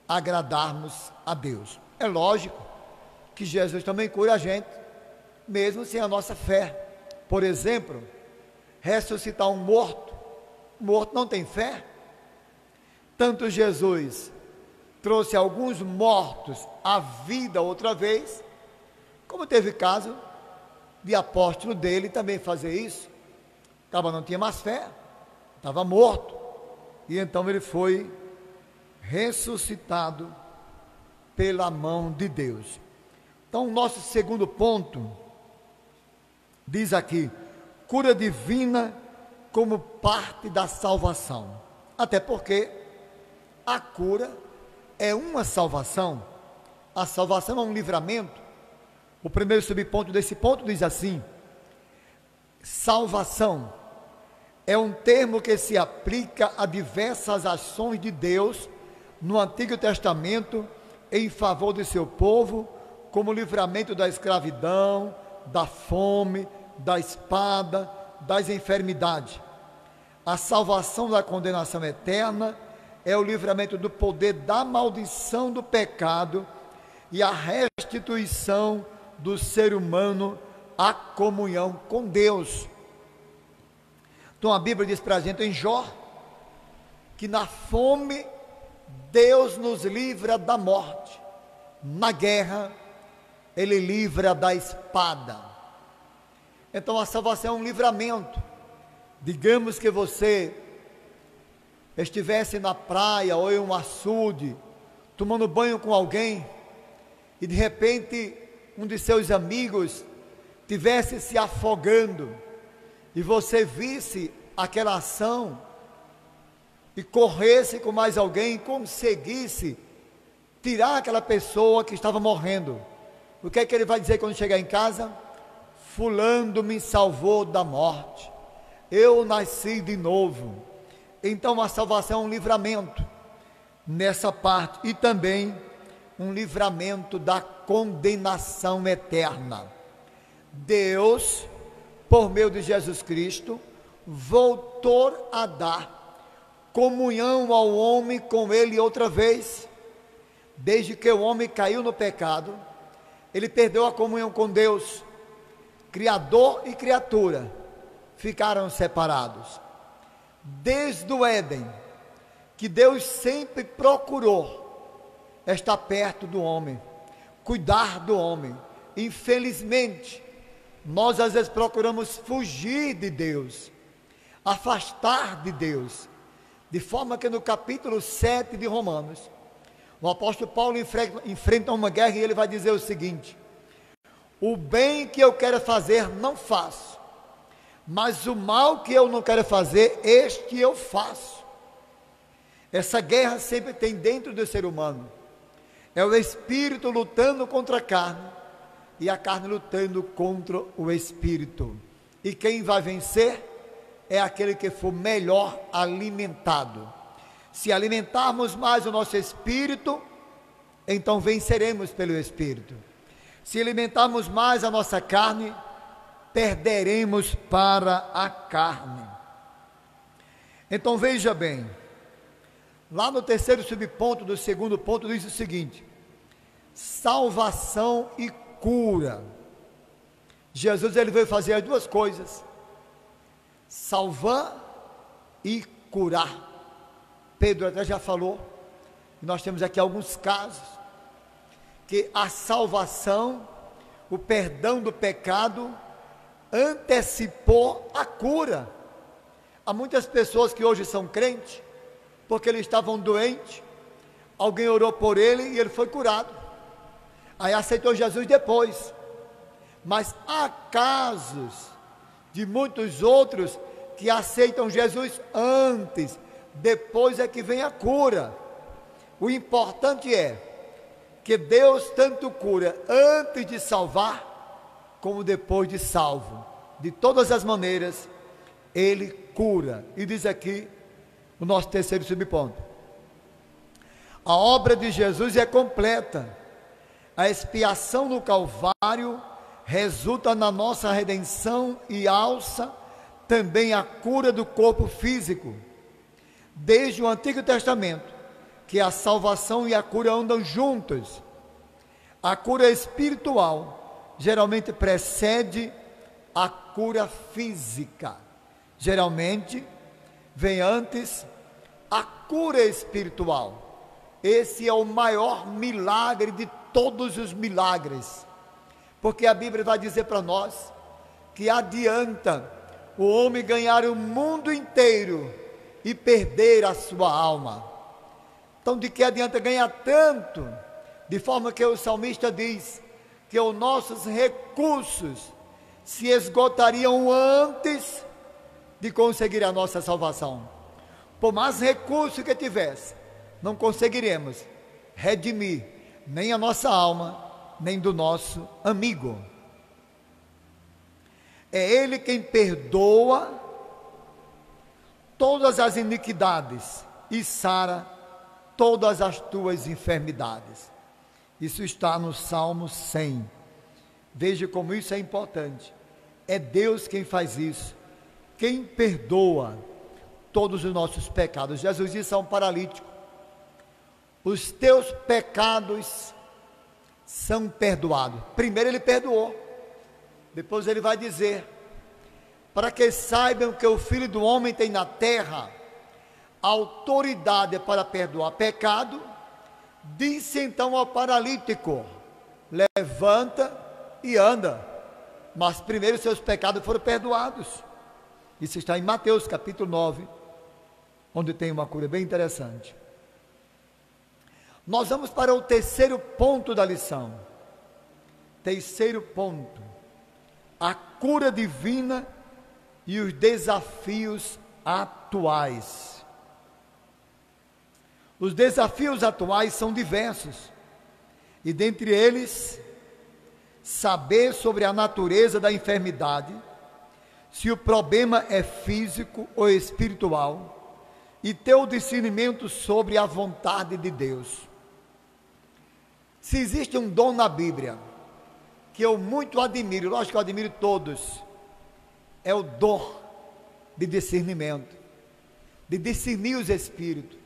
agradarmos a Deus. É lógico que Jesus também cura a gente, mesmo sem a nossa fé. Por exemplo, ressuscitar um morto não tem fé. Tanto Jesus trouxe alguns mortos à vida outra vez, como teve caso de apóstolo dele também fazer isso. Não tinha mais fé, estava morto, e então ele foi ressuscitado pela mão de Deus. Então, o nosso segundo ponto diz aqui: cura divina como parte da salvação. Até porque a cura é uma salvação. A salvação é um livramento. O primeiro subponto desse ponto diz assim: salvação é um termo que se aplica a diversas ações de Deus no Antigo Testamento em favor de seu povo, como livramento da escravidão, da fome, da espada, das enfermidades. A salvação da condenação eterna é o livramento do poder da maldição do pecado e a restituição do ser humano à comunhão com Deus. Então a Bíblia diz para a gente em Jó que na fome Deus nos livra da morte, na guerra Ele livra da espada. Então a salvação é um livramento. Digamos que você estivesse na praia ou em um açude, tomando banho com alguém, e de repente um de seus amigos estivesse se afogando, e você visse aquela ação, e corresse com mais alguém, e conseguisse tirar aquela pessoa que estava morrendo. O que é que ele vai dizer quando chegar em casa? Fulano me salvou da morte, eu nasci de novo. Então a salvação é um livramento nessa parte, e também um livramento da condenação eterna. Deus, por meio de Jesus Cristo, voltou a dar comunhão ao homem com ele outra vez. Desde que o homem caiu no pecado, ele perdeu a comunhão com Deus. Criador e criatura ficaram separados. Desde o Éden, que Deus sempre procurou estar perto do homem, cuidar do homem. Infelizmente, nós às vezes procuramos fugir de Deus, afastar de Deus, de forma que no capítulo 7 de Romanos, o apóstolo Paulo enfrenta uma guerra e ele vai dizer o seguinte: o bem que eu quero fazer não faço, mas o mal que eu não quero fazer, este eu faço. Essa guerra sempre tem dentro do ser humano, é o espírito lutando contra a carne, e a carne lutando contra o espírito, e quem vai vencer é aquele que for melhor alimentado. Se alimentarmos mais o nosso espírito, então venceremos pelo espírito. Se alimentarmos mais a nossa carne, perderemos para a carne. Então veja bem, lá no terceiro subponto do segundo ponto diz o seguinte: salvação e cura. Jesus ele veio fazer as duas coisas, salvar e curar. Pedro até já falou, nós temos aqui alguns casos, que a salvação, o perdão do pecado, antecipou a cura. Há muitas pessoas que hoje são crentes, porque eles estavam doentes, alguém orou por ele e ele foi curado, aí aceitou Jesus depois. Mas há casos de muitos outros que aceitam Jesus antes, depois é que vem a cura. O importante é que Deus tanto cura antes de salvar, como depois de salvo. De todas as maneiras, Ele cura. E diz aqui o nosso terceiro subponto: a obra de Jesus é completa. A expiação no Calvário resulta na nossa redenção e alça também a cura do corpo físico. Desde o Antigo Testamento, que a salvação e a cura andam juntos. A cura espiritual geralmente precede a cura física. Geralmente vem antes a cura espiritual. Esse é o maior milagre de todos os milagres, porque a Bíblia vai dizer para nós que adianta o homem ganhar o mundo inteiro e perder a sua alma. Então, de que adianta ganhar tanto? De forma que o salmista diz que os nossos recursos se esgotariam antes de conseguir a nossa salvação. Por mais recursos que tivesse, não conseguiremos redimir nem a nossa alma, nem do nosso amigo. É Ele quem perdoa todas as iniquidades e sara todas as tuas enfermidades. Isso está no Salmo 100. Veja como isso é importante. É Deus quem faz isso, quem perdoa todos os nossos pecados. Jesus disse a um paralítico: os teus pecados são perdoados. Primeiro ele perdoou, depois ele vai dizer: para que saibam que o Filho do Homem tem na terra autoridade para perdoar pecado, disse então ao paralítico: levanta e anda. Mas primeiro seus pecados foram perdoados. Isso está em Mateus capítulo 9, onde tem uma cura bem interessante. Nós vamos para o terceiro ponto da lição. Terceiro ponto: a cura divina e os desafios atuais. Os desafios atuais são diversos, e dentre eles saber sobre a natureza da enfermidade, se o problema é físico ou espiritual, e ter o discernimento sobre a vontade de Deus. Se existe um dom na Bíblia, que eu muito admiro, lógico que eu admiro todos, é o dom de discernimento, de discernir os espíritos.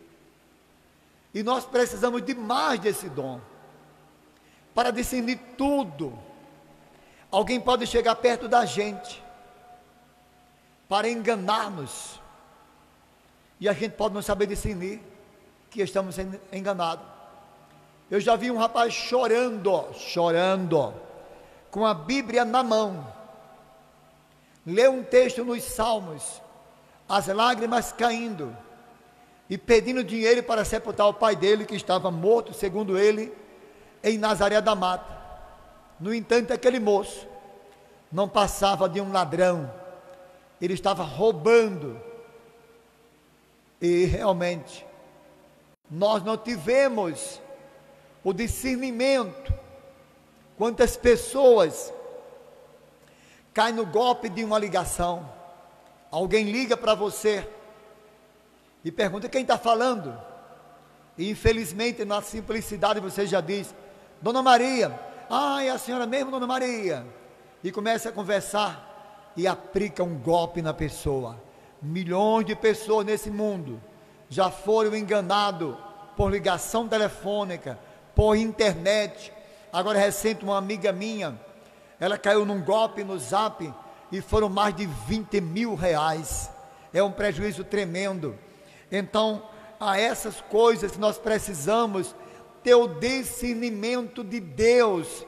E nós precisamos demais desse dom, para discernir tudo. Alguém pode chegar perto da gente, para enganar-nos, e a gente pode não saber discernir que estamos sendo enganados. Eu já vi um rapaz chorando, com a Bíblia na mão, leu um texto nos Salmos, as lágrimas caindo, e pedindo dinheiro para sepultar o pai dele, que estava morto, segundo ele, em Nazaré da Mata. No entanto, aquele moço não passava de um ladrão, ele estava roubando, e realmente, nós não tivemos o discernimento. Quantas pessoas caem no golpe de uma ligação, alguém liga para você, e pergunta quem está falando, e infelizmente na simplicidade você já diz, Dona Maria, é a senhora mesmo, Dona Maria, e começa a conversar, e aplica um golpe na pessoa. Milhões de pessoas nesse mundo já foram enganados por ligação telefônica, por internet. Agora recente uma amiga minha, ela caiu num golpe no Zap, e foram mais de 20 mil reais, é um prejuízo tremendo. Então, a essas coisas nós precisamos ter o discernimento de Deus,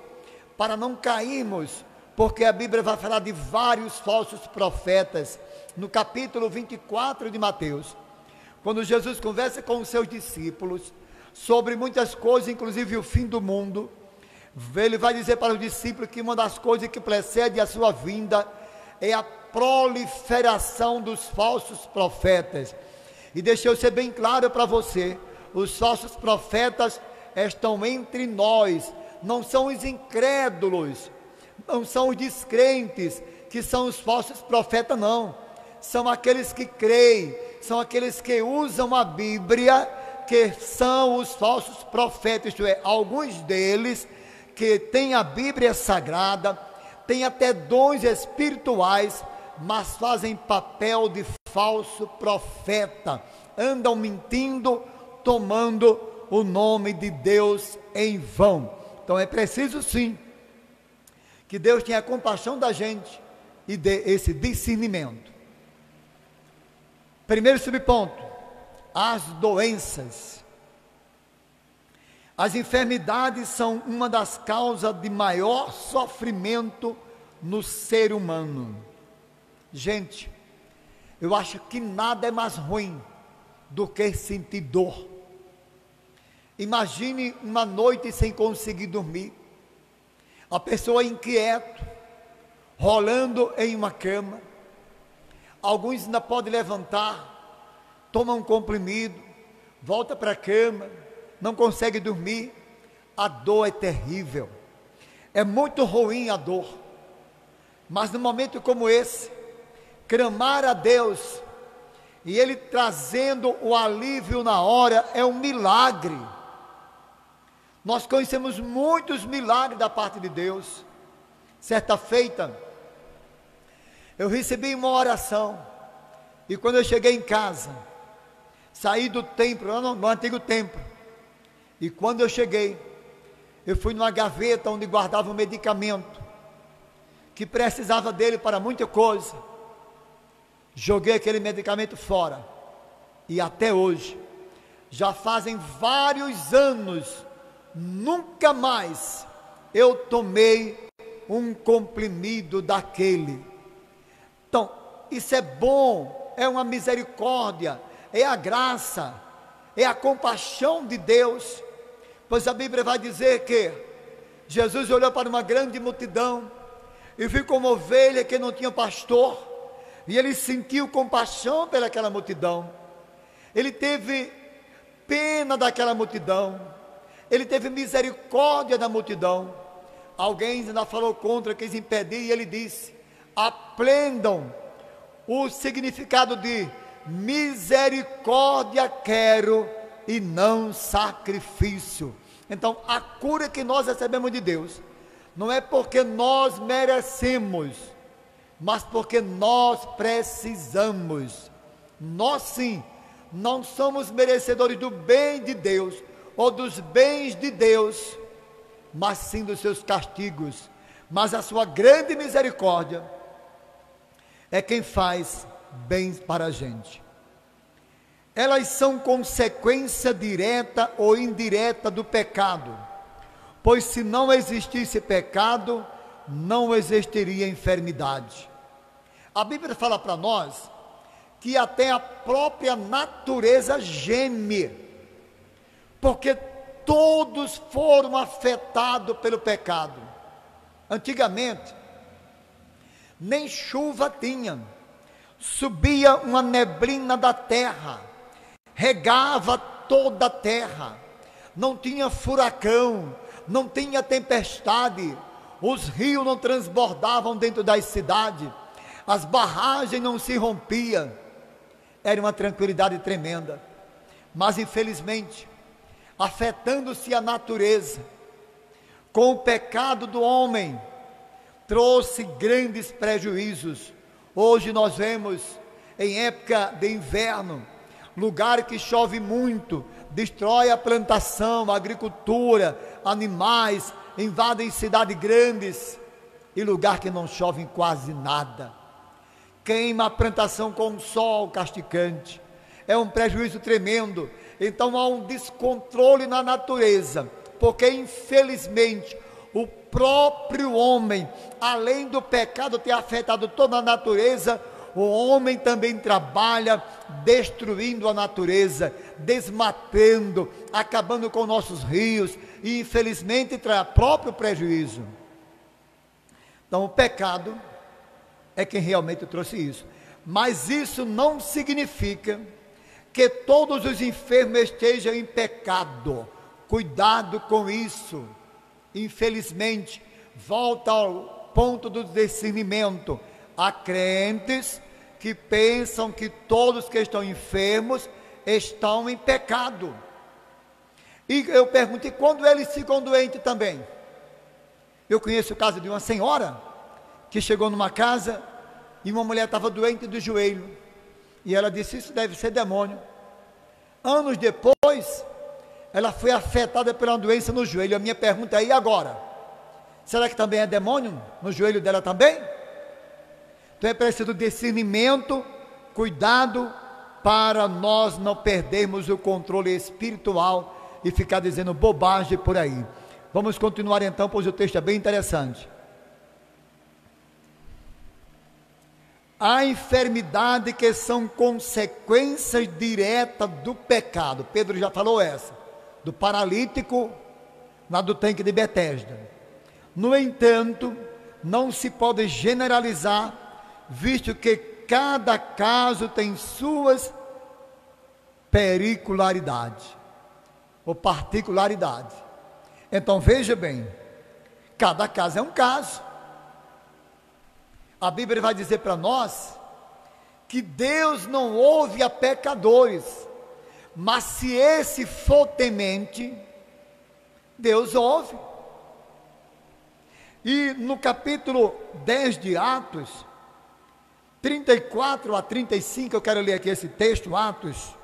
para não cairmos, porque a Bíblia vai falar de vários falsos profetas, no capítulo 24 de Mateus, quando Jesus conversa com os seus discípulos, sobre muitas coisas, inclusive o fim do mundo, ele vai dizer para os discípulos que uma das coisas que precede a sua vinda, é a proliferação dos falsos profetas, e deixa eu ser bem claro para você, os falsos profetas estão entre nós, não são os incrédulos, não são os descrentes, que são os falsos profetas não, são aqueles que creem, são aqueles que usam a Bíblia, que são os falsos profetas, isto é, alguns deles, que têm a Bíblia sagrada, têm até dons espirituais, mas fazem papel de falso profeta, andam mentindo, tomando o nome de Deus em vão. Então é preciso sim, que Deus tenha compaixão da gente, e dê esse discernimento. Primeiro subponto, as doenças. As enfermidades são uma das causas de maior sofrimento no ser humano. Gente, eu acho que nada é mais ruim do que sentir dor. Imagine uma noite sem conseguir dormir, a pessoa inquieta, rolando em uma cama, alguns ainda podem levantar, tomam um comprimido, volta para a cama, não consegue dormir. A dor é terrível, é muito ruim a dor, mas num momento como esse, clamar a Deus, e Ele trazendo o alívio na hora, é um milagre. Nós conhecemos muitos milagres da parte de Deus. Certa feita, eu recebi uma oração, e quando eu cheguei em casa, saí do templo, no antigo templo, e quando eu cheguei, eu fui numa gaveta onde guardava um medicamento, que precisava dele para muita coisa, joguei aquele medicamento fora, e até hoje, já fazem vários anos, nunca mais eu tomei um comprimido daquele. Então, isso é bom, é uma misericórdia, é a graça, é a compaixão de Deus, pois a Bíblia vai dizer que Jesus olhou para uma grande multidão, e viu como ovelha que não tinha pastor, e ele sentiu compaixão pelaquela multidão, ele teve pena daquela multidão, ele teve misericórdia da multidão, Alguém ainda falou contra, quis impedir, e ele disse: aprendam o significado de misericórdia quero e não sacrifício. Então, a cura que nós recebemos de Deus não é porque nós merecemos, mas porque nós precisamos. Nós sim, não somos merecedores do bem de Deus ou dos bens de Deus, mas sim dos seus castigos. Mas a sua grande misericórdia é quem faz bem para a gente. Elas são consequência direta ou indireta do pecado, pois se não existisse pecado, não existiria enfermidade. A Bíblia fala para nós que até a própria natureza geme, porque todos foram afetados pelo pecado. Antigamente, nem chuva tinha, subia uma neblina da terra, regava toda a terra, não tinha furacão, não tinha tempestade, os rios não transbordavam dentro das cidades, as barragens não se rompiam, era uma tranquilidade tremenda. Mas infelizmente, afetando-se a natureza, com o pecado do homem, trouxe grandes prejuízos. Hoje nós vemos, em época de inverno, lugar que chove muito, destrói a plantação, a agricultura, animais, invadem cidades grandes, e lugar que não chove quase nada, queima a plantação com o sol castigante, é um prejuízo tremendo. Então há um descontrole na natureza, porque infelizmente o próprio homem, além do pecado ter afetado toda a natureza, o homem também trabalha destruindo a natureza, desmatando, acabando com nossos rios, e infelizmente traz próprio prejuízo. Então o pecado é quem realmente trouxe isso, mas isso não significa que todos os enfermos estejam em pecado. Cuidado com isso. Infelizmente, volta ao ponto do discernimento. Há crentes que pensam que todos que estão enfermos estão em pecado. E eu pergunto, e quando eles ficam doentes também? Eu conheço o caso de uma senhora que chegou numa casa e uma mulher estava doente do joelho, e ela disse: isso deve ser demônio. Anos depois, ela foi afetada pela doença no joelho. A minha pergunta é: e agora? Será que também é demônio no joelho dela também? Então é preciso discernimento, cuidado, para nós não perdermos o controle espiritual e ficar dizendo bobagem por aí. Vamos continuar então, pois o texto é bem interessante. A enfermidade que são consequências diretas do pecado. Pedro já falou essa, do paralítico lá do tanque de Betesda. No entanto, não se pode generalizar, visto que cada caso tem suas particularidades. Então veja bem, cada caso é um caso. A Bíblia vai dizer para nós que Deus não ouve a pecadores, mas se esse for temente, Deus ouve. E no capítulo 10 de Atos, 34 a 35, eu quero ler aqui esse texto, Atos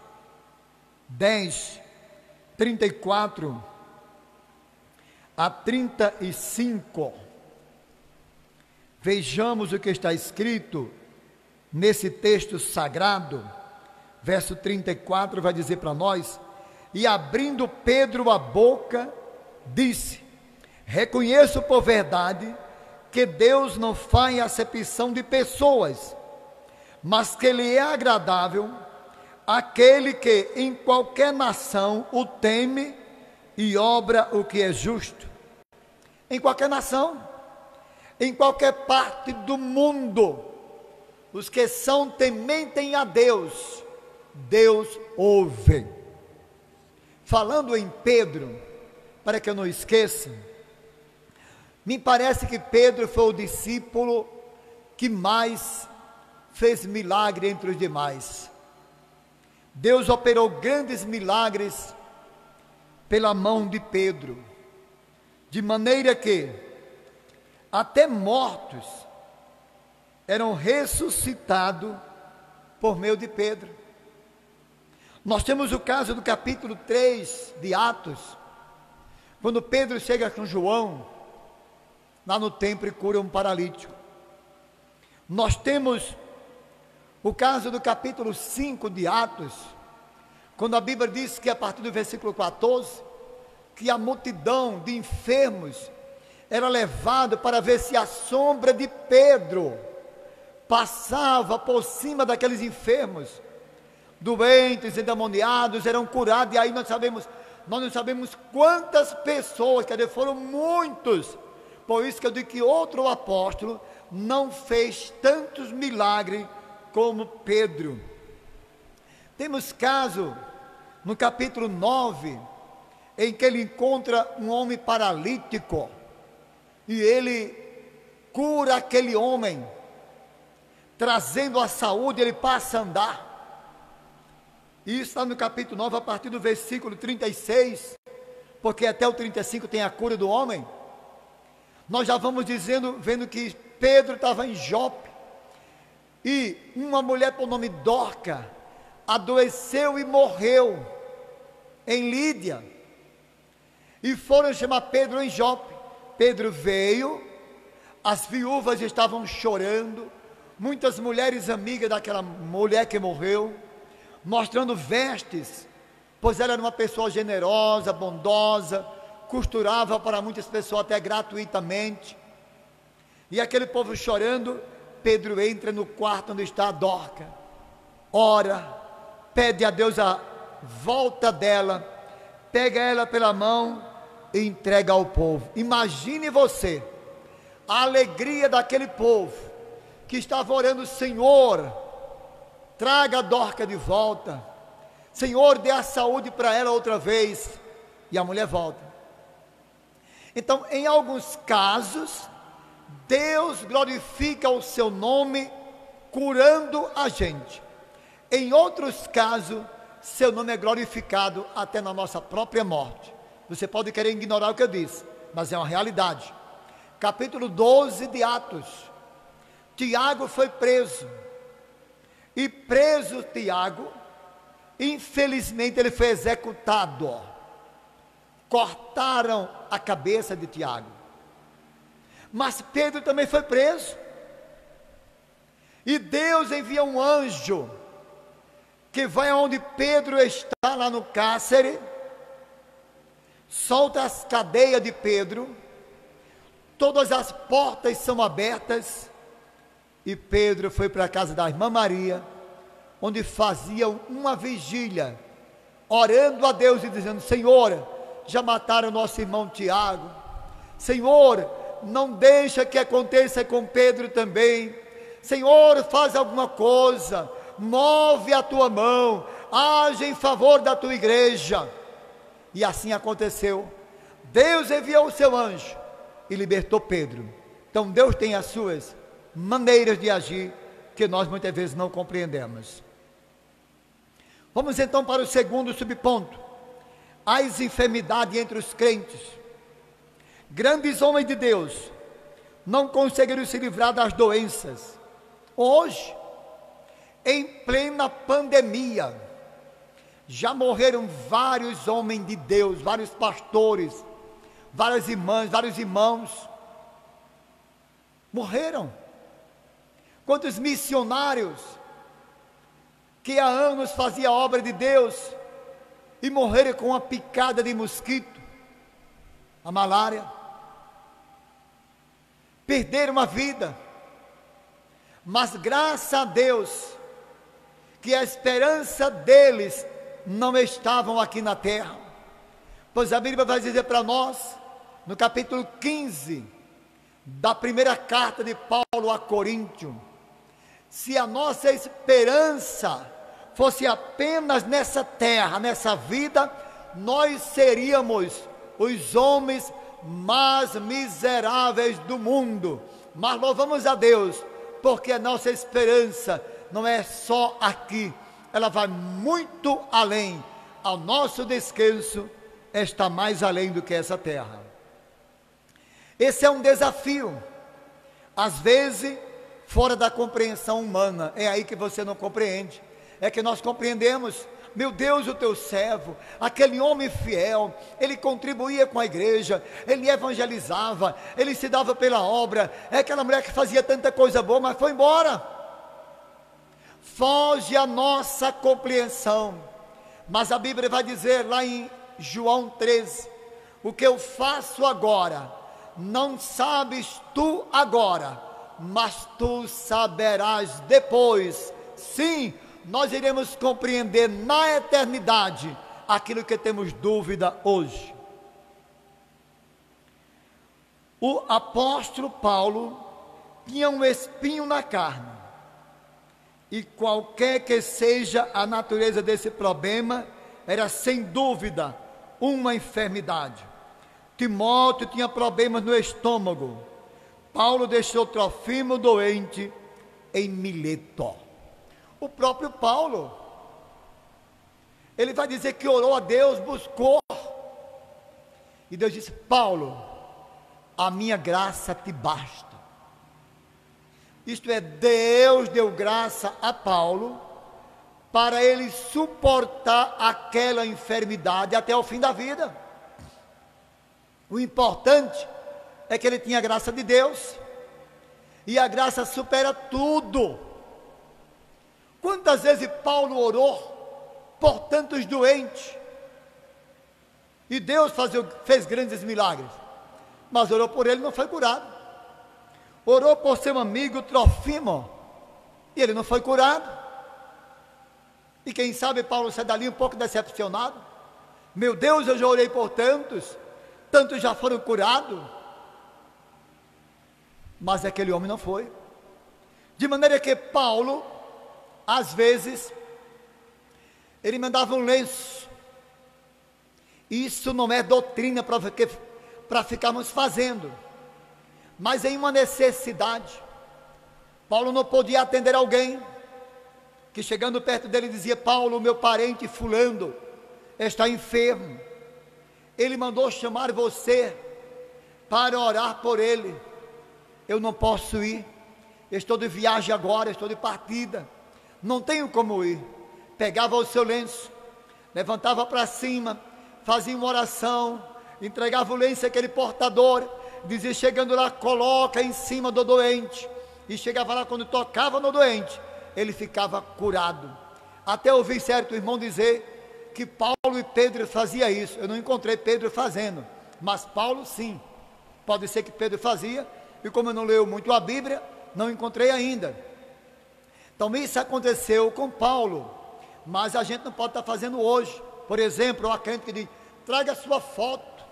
10, 34 a 35. Vejamos o que está escrito nesse texto sagrado. Verso 34 vai dizer para nós: e abrindo Pedro a boca, disse: reconheço por verdade que Deus não faz acepção de pessoas, mas que lhe é agradável aquele que em qualquer nação o teme e obra o que é justo. Em qualquer nação, em qualquer parte do mundo, os que são tementes a Deus, Deus ouve. Falando em Pedro, para que eu não esqueça, Me parece que Pedro foi o discípulo que mais fez milagre entre os demais. Deus operou grandes milagres pela mão de Pedro, de maneira que até mortos eram ressuscitados por meio de Pedro. Nós temos o caso do capítulo 3 de Atos, quando Pedro chega com João lá no templo e cura um paralítico. Nós temos o caso do capítulo 5 de Atos, quando a Bíblia diz que a partir do versículo 14, que a multidão de enfermos era levada para ver se a sombra de Pedro passava por cima daqueles enfermos, doentes, endemoniados, eram curados. E aí nós não sabemos quantas pessoas, quer dizer, foram muitos. Por isso que eu digo que outro apóstolo não fez tantos milagres como Pedro. Temos caso no capítulo 9, em que ele encontra um homem paralítico, e ele cura aquele homem, trazendo a saúde, ele passa a andar. Isso está no capítulo 9, a partir do versículo 36, porque até o 35 tem a cura do homem. Nós já vamos vendo que Pedro estava em Jope, e uma mulher por nome Dorca adoeceu e morreu em Lídia, e foram chamar Pedro em Jope. Pedro veio, as viúvas estavam chorando, muitas mulheres amigas daquela mulher que morreu, mostrando vestes, pois ela era uma pessoa generosa, bondosa, costurava para muitas pessoas até gratuitamente. E aquele povo chorando, Pedro entra no quarto onde está a Dorca, ora, pede a Deus a volta dela, pega ela pela mão e entrega ao povo. Imagine você a alegria daquele povo que estava orando: Senhor, traga a Dorca de volta, Senhor, dê a saúde para ela outra vez. E a mulher volta. Então, em alguns casos, Deus glorifica o seu nome curando a gente. Em outros casos, seu nome é glorificado até na nossa própria morte. Você pode querer ignorar o que eu disse, mas é uma realidade. Capítulo 12 de Atos, Tiago foi preso, e preso Tiago, infelizmente ele foi executado. Cortaram a cabeça de Tiago. Mas Pedro também foi preso, e Deus envia um anjo, que vai aonde Pedro está, lá no cárcere, solta as cadeias de Pedro, todas as portas são abertas, e Pedro foi para a casa da irmã Maria, onde faziam uma vigília, orando a Deus e dizendo: Senhor, já mataram nosso irmão Tiago, Senhor, não deixa que aconteça com Pedro também, Senhor, faz alguma coisa, move a tua mão, age em favor da tua igreja. E assim aconteceu. Deus enviou o seu anjo e libertou Pedro. Então Deus tem as suas maneiras de agir, que nós muitas vezes não compreendemos. Vamos então para o segundo subponto: as enfermidades entre os crentes. Grandes homens de Deus não conseguiram se livrar das doenças. Hoje, em plena pandemia, já morreram vários homens de Deus, vários pastores, várias irmãs, vários irmãos, morreram. Quantos missionários que há anos faziam a obra de Deus e morreram com uma picada de mosquito, a malária, perderam a vida. Mas graças a Deus que a esperança deles não estavam aqui na terra, pois a Bíblia vai dizer para nós, no capítulo 15 da primeira carta de Paulo a Coríntios, se a nossa esperança fosse apenas nessa terra, nessa vida, nós seríamos os homens mais miseráveis do mundo. Mas louvamos a Deus, porque a nossa esperança não é só aqui, ela vai muito além. Ao nosso descanso está mais além do que essa terra. Esse é um desafio, às vezes fora da compreensão humana. É aí que você não compreende, é que nós compreendemos. Meu Deus, o teu servo, aquele homem fiel, ele contribuía com a igreja, ele evangelizava, ele se dava pela obra, é aquela mulher que fazia tanta coisa boa, mas foi embora. Foge a nossa compreensão. Mas a Bíblia vai dizer lá em João 13, o que eu faço agora, não sabes tu agora, mas tu saberás depois. Sim, nós iremos compreender na eternidade aquilo que temos dúvida hoje. O apóstolo Paulo tinha um espinho na carne, e qualquer que seja a natureza desse problema, era sem dúvida uma enfermidade. Timóteo tinha problemas no estômago. Paulo deixou Trofimo doente em Mileto. O próprio Paulo, ele vai dizer que orou a Deus, buscou, e Deus disse: Paulo, a minha graça te basta. Isto é, Deus deu graça a Paulo para ele suportar aquela enfermidade até o fim da vida. O importante é que ele tinha a graça de Deus, e a graça supera tudo. Quantas vezes Paulo orou por tantos doentes, e Deus fez grandes milagres, mas orou por ele e não foi curado. Orou por seu amigo Trofimo, e ele não foi curado. E quem sabe Paulo sai dali um pouco decepcionado. Meu Deus, eu já orei por tantos, tantos já foram curados, mas aquele homem não foi. De maneira que Paulo, às vezes, ele mandava um lenço. Isso não é doutrina para ficarmos fazendo, mas em uma necessidade. Paulo não podia atender alguém que, chegando perto dele, dizia: Paulo, meu parente fulano está enfermo, ele mandou chamar você para orar por ele. Eu não posso ir, estou de viagem agora, estou de partida, não tenho como ir. Pegava o seu lenço, levantava para cima, fazia uma oração, entregava o lenço àquele portador, dizia, chegando lá, coloca em cima do doente, e chegava lá, quando tocava no doente, ele ficava curado. Até ouvi certo irmão dizer que Paulo e Pedro fazia isso. Eu não encontrei Pedro fazendo, mas Paulo sim. Pode ser que Pedro fazia, e como eu não leio muito a Bíblia, não encontrei ainda. Então isso aconteceu com Paulo, mas a gente não pode estar fazendo hoje. Por exemplo, há crente que diz: traga a sua foto,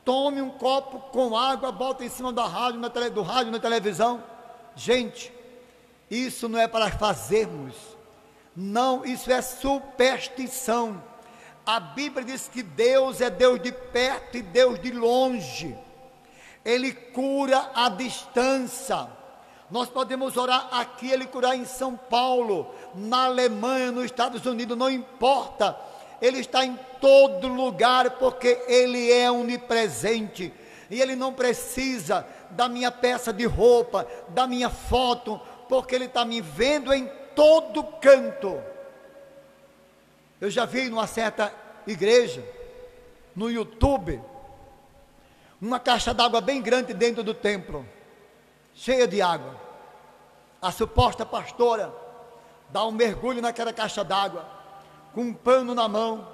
tome um copo com água, bota em cima do rádio na televisão. Gente, isso não é para fazermos, não, isso é superstição. A Bíblia diz que Deus é Deus de perto e Deus de longe. Ele cura à distância. Nós podemos orar aqui, ele curar em São Paulo, na Alemanha, nos Estados Unidos, não importa. Ele está em todo lugar, porque ele é onipresente, e ele não precisa da minha peça de roupa, da minha foto, porque ele está me vendo em todo canto. Eu já vi numa certa igreja, no YouTube, uma caixa d'água bem grande dentro do templo, cheia de água. A suposta pastora dá um mergulho naquela caixa d'água, com um pano na mão,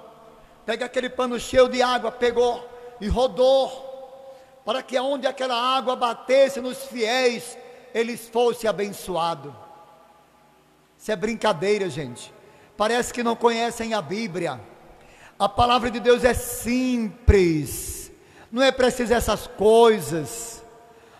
pega aquele pano cheio de água, pegou e rodou, para que aonde aquela água batesse nos fiéis, eles fossem abençoados. Isso é brincadeira, gente. Parece que não conhecem a Bíblia. A palavra de Deus é simples, não é preciso essas coisas.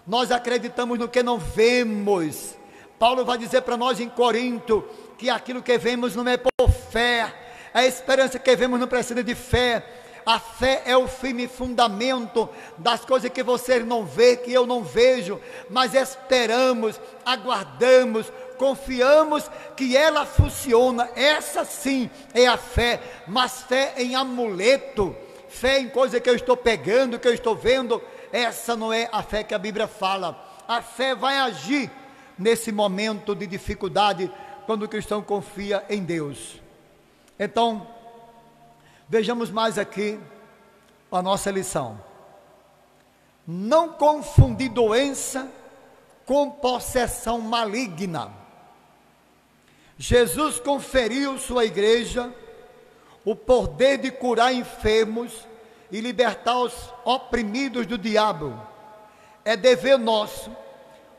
Nós acreditamos no que não vemos. Paulo vai dizer para nós em Corinto, que aquilo que vemos não é por fé, a esperança que vemos não precisa de fé. A fé é o firme fundamento das coisas que você não vê, que eu não vejo, mas esperamos, aguardamos, confiamos que ela funciona. Essa sim é a fé, mas fé em amuleto, fé em coisa que eu estou pegando, que eu estou vendo, essa não é a fé que a Bíblia fala. A fé vai agir nesse momento de dificuldade, quando o cristão confia em Deus. Então, vejamos mais aqui a nossa lição. Não confundir doença com possessão maligna. Jesus conferiu sua igreja o poder de curar enfermos e libertar os oprimidos do diabo. É dever nosso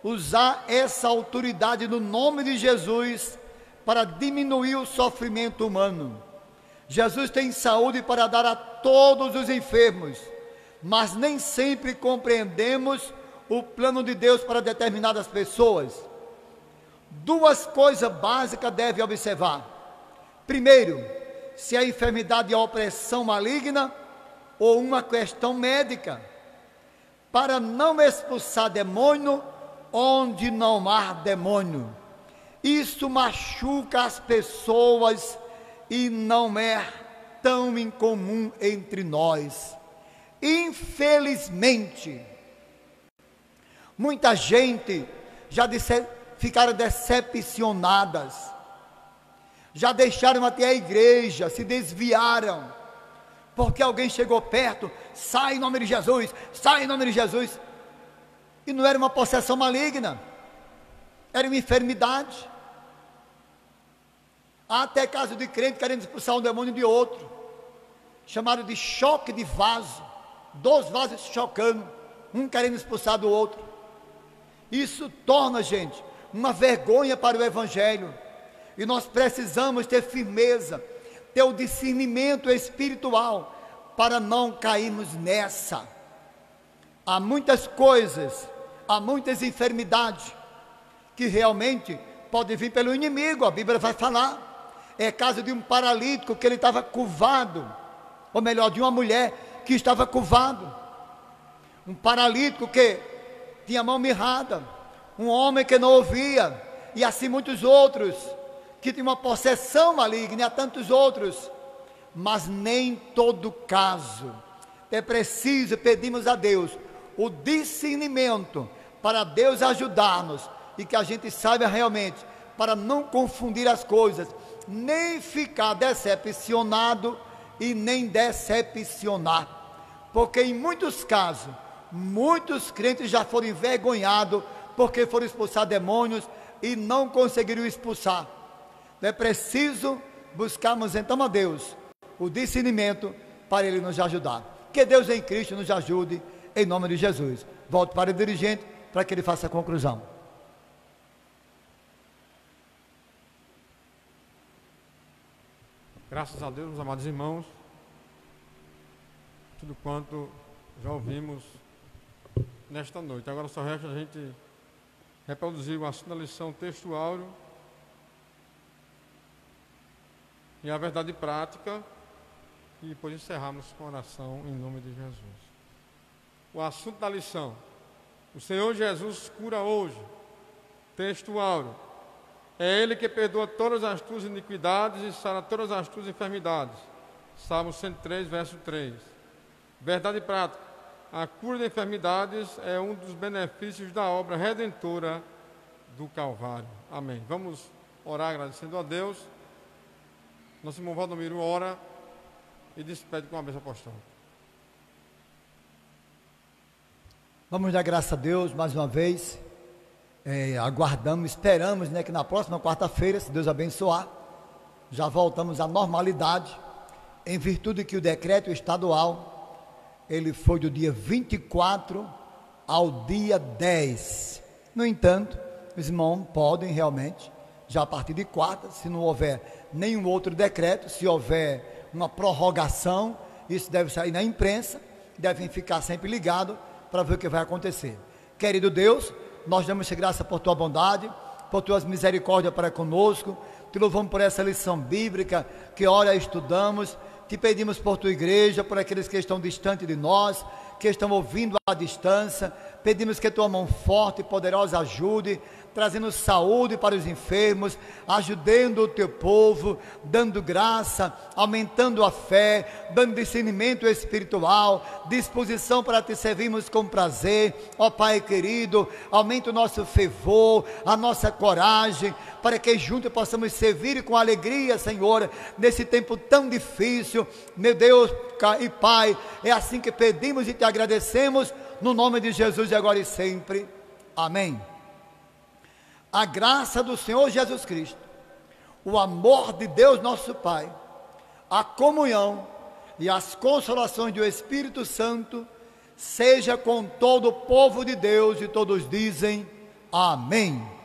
usar essa autoridade no nome de Jesus para diminuir o sofrimento humano. Jesus tem saúde para dar a todos os enfermos, mas nem sempre compreendemos o plano de Deus para determinadas pessoas. Duas coisas básicas deve observar. Primeiro, se a enfermidade é opressão maligna ou uma questão médica, para não expulsar demônio onde não há demônio. Isso machuca as pessoas e não é tão incomum entre nós. Infelizmente, muita gente já ficaram decepcionadas, já deixaram até a igreja, se desviaram, porque alguém chegou perto, sai em nome de Jesus, sai em nome de Jesus, e não era uma possessão maligna, era uma enfermidade. Há até caso de crente querendo expulsar um demônio de outro, chamado de choque de vaso, 2 vasos chocando, um querendo expulsar do outro. Isso torna, gente, uma vergonha para o evangelho, e nós precisamos ter firmeza, ter o discernimento espiritual, para não cairmos nessa. Há muitas coisas, há muitas enfermidades, que realmente podem vir pelo inimigo, a Bíblia vai falar. É caso de um paralítico que ele estava curvado, ou melhor, de uma mulher que estava curvado, um paralítico que tinha a mão mirrada, um homem que não ouvia, e assim muitos outros, que tinham uma possessão maligna, e há tantos outros, mas nem todo caso. É preciso pedirmos a Deus o discernimento, para Deus ajudar-nos, e que a gente saiba realmente, para não confundir as coisas, nem ficar decepcionado e nem decepcionar, porque em muitos casos, muitos crentes já foram envergonhados, porque foram expulsar demônios e não conseguiram expulsar. É preciso buscarmos então a Deus o discernimento para Ele nos ajudar. Que Deus em Cristo nos ajude, em nome de Jesus. Volto para o dirigente, para que ele faça a conclusão. Graças a Deus, meus amados irmãos, tudo quanto já ouvimos nesta noite. Agora só resta a gente reproduzir o assunto da lição textual e a verdade prática, e depois encerrarmos com oração em nome de Jesus. O assunto da lição: o Senhor Jesus cura hoje. Texto áureo: é Ele que perdoa todas as tuas iniquidades e sara todas as tuas enfermidades. Salmo 103, verso 3. Verdade prática: a cura de enfermidades é um dos benefícios da obra redentora do Calvário. Amém. Vamos orar agradecendo a Deus. Nosso irmão Valdomiro ora e despede com a bênção apostólica. Vamos dar graças a Deus mais uma vez. Aguardamos, esperamos, que na próxima quarta-feira, se Deus abençoar, já voltamos à normalidade, em virtude que o decreto estadual, ele foi do dia 24 ao dia 10. No entanto, os irmãos podem realmente, já a partir de quarta, se não houver nenhum outro decreto, se houver uma prorrogação, isso deve sair na imprensa, devem ficar sempre ligados para ver o que vai acontecer. Querido Deus, nós damos graça por tua bondade, por tuas misericórdias para conosco, te louvamos por essa lição bíblica que ora estudamos, Te pedimos por tua igreja, por aqueles que estão distante de nós, que estão ouvindo à distância. Pedimos que tua mão forte e poderosa ajude, trazendo saúde para os enfermos, ajudando o teu povo, dando graça, aumentando a fé, dando discernimento espiritual, disposição para te servirmos com prazer. Ó Pai querido, aumenta o nosso fervor, a nossa coragem, para que juntos possamos servir com alegria, Senhor, nesse tempo tão difícil. Meu Deus e Pai, é assim que pedimos e te agradecemos, no nome de Jesus, agora e sempre. Amém. A graça do Senhor Jesus Cristo, o amor de Deus nosso Pai, a comunhão e as consolações do Espírito Santo, seja com todo o povo de Deus, e todos dizem amém.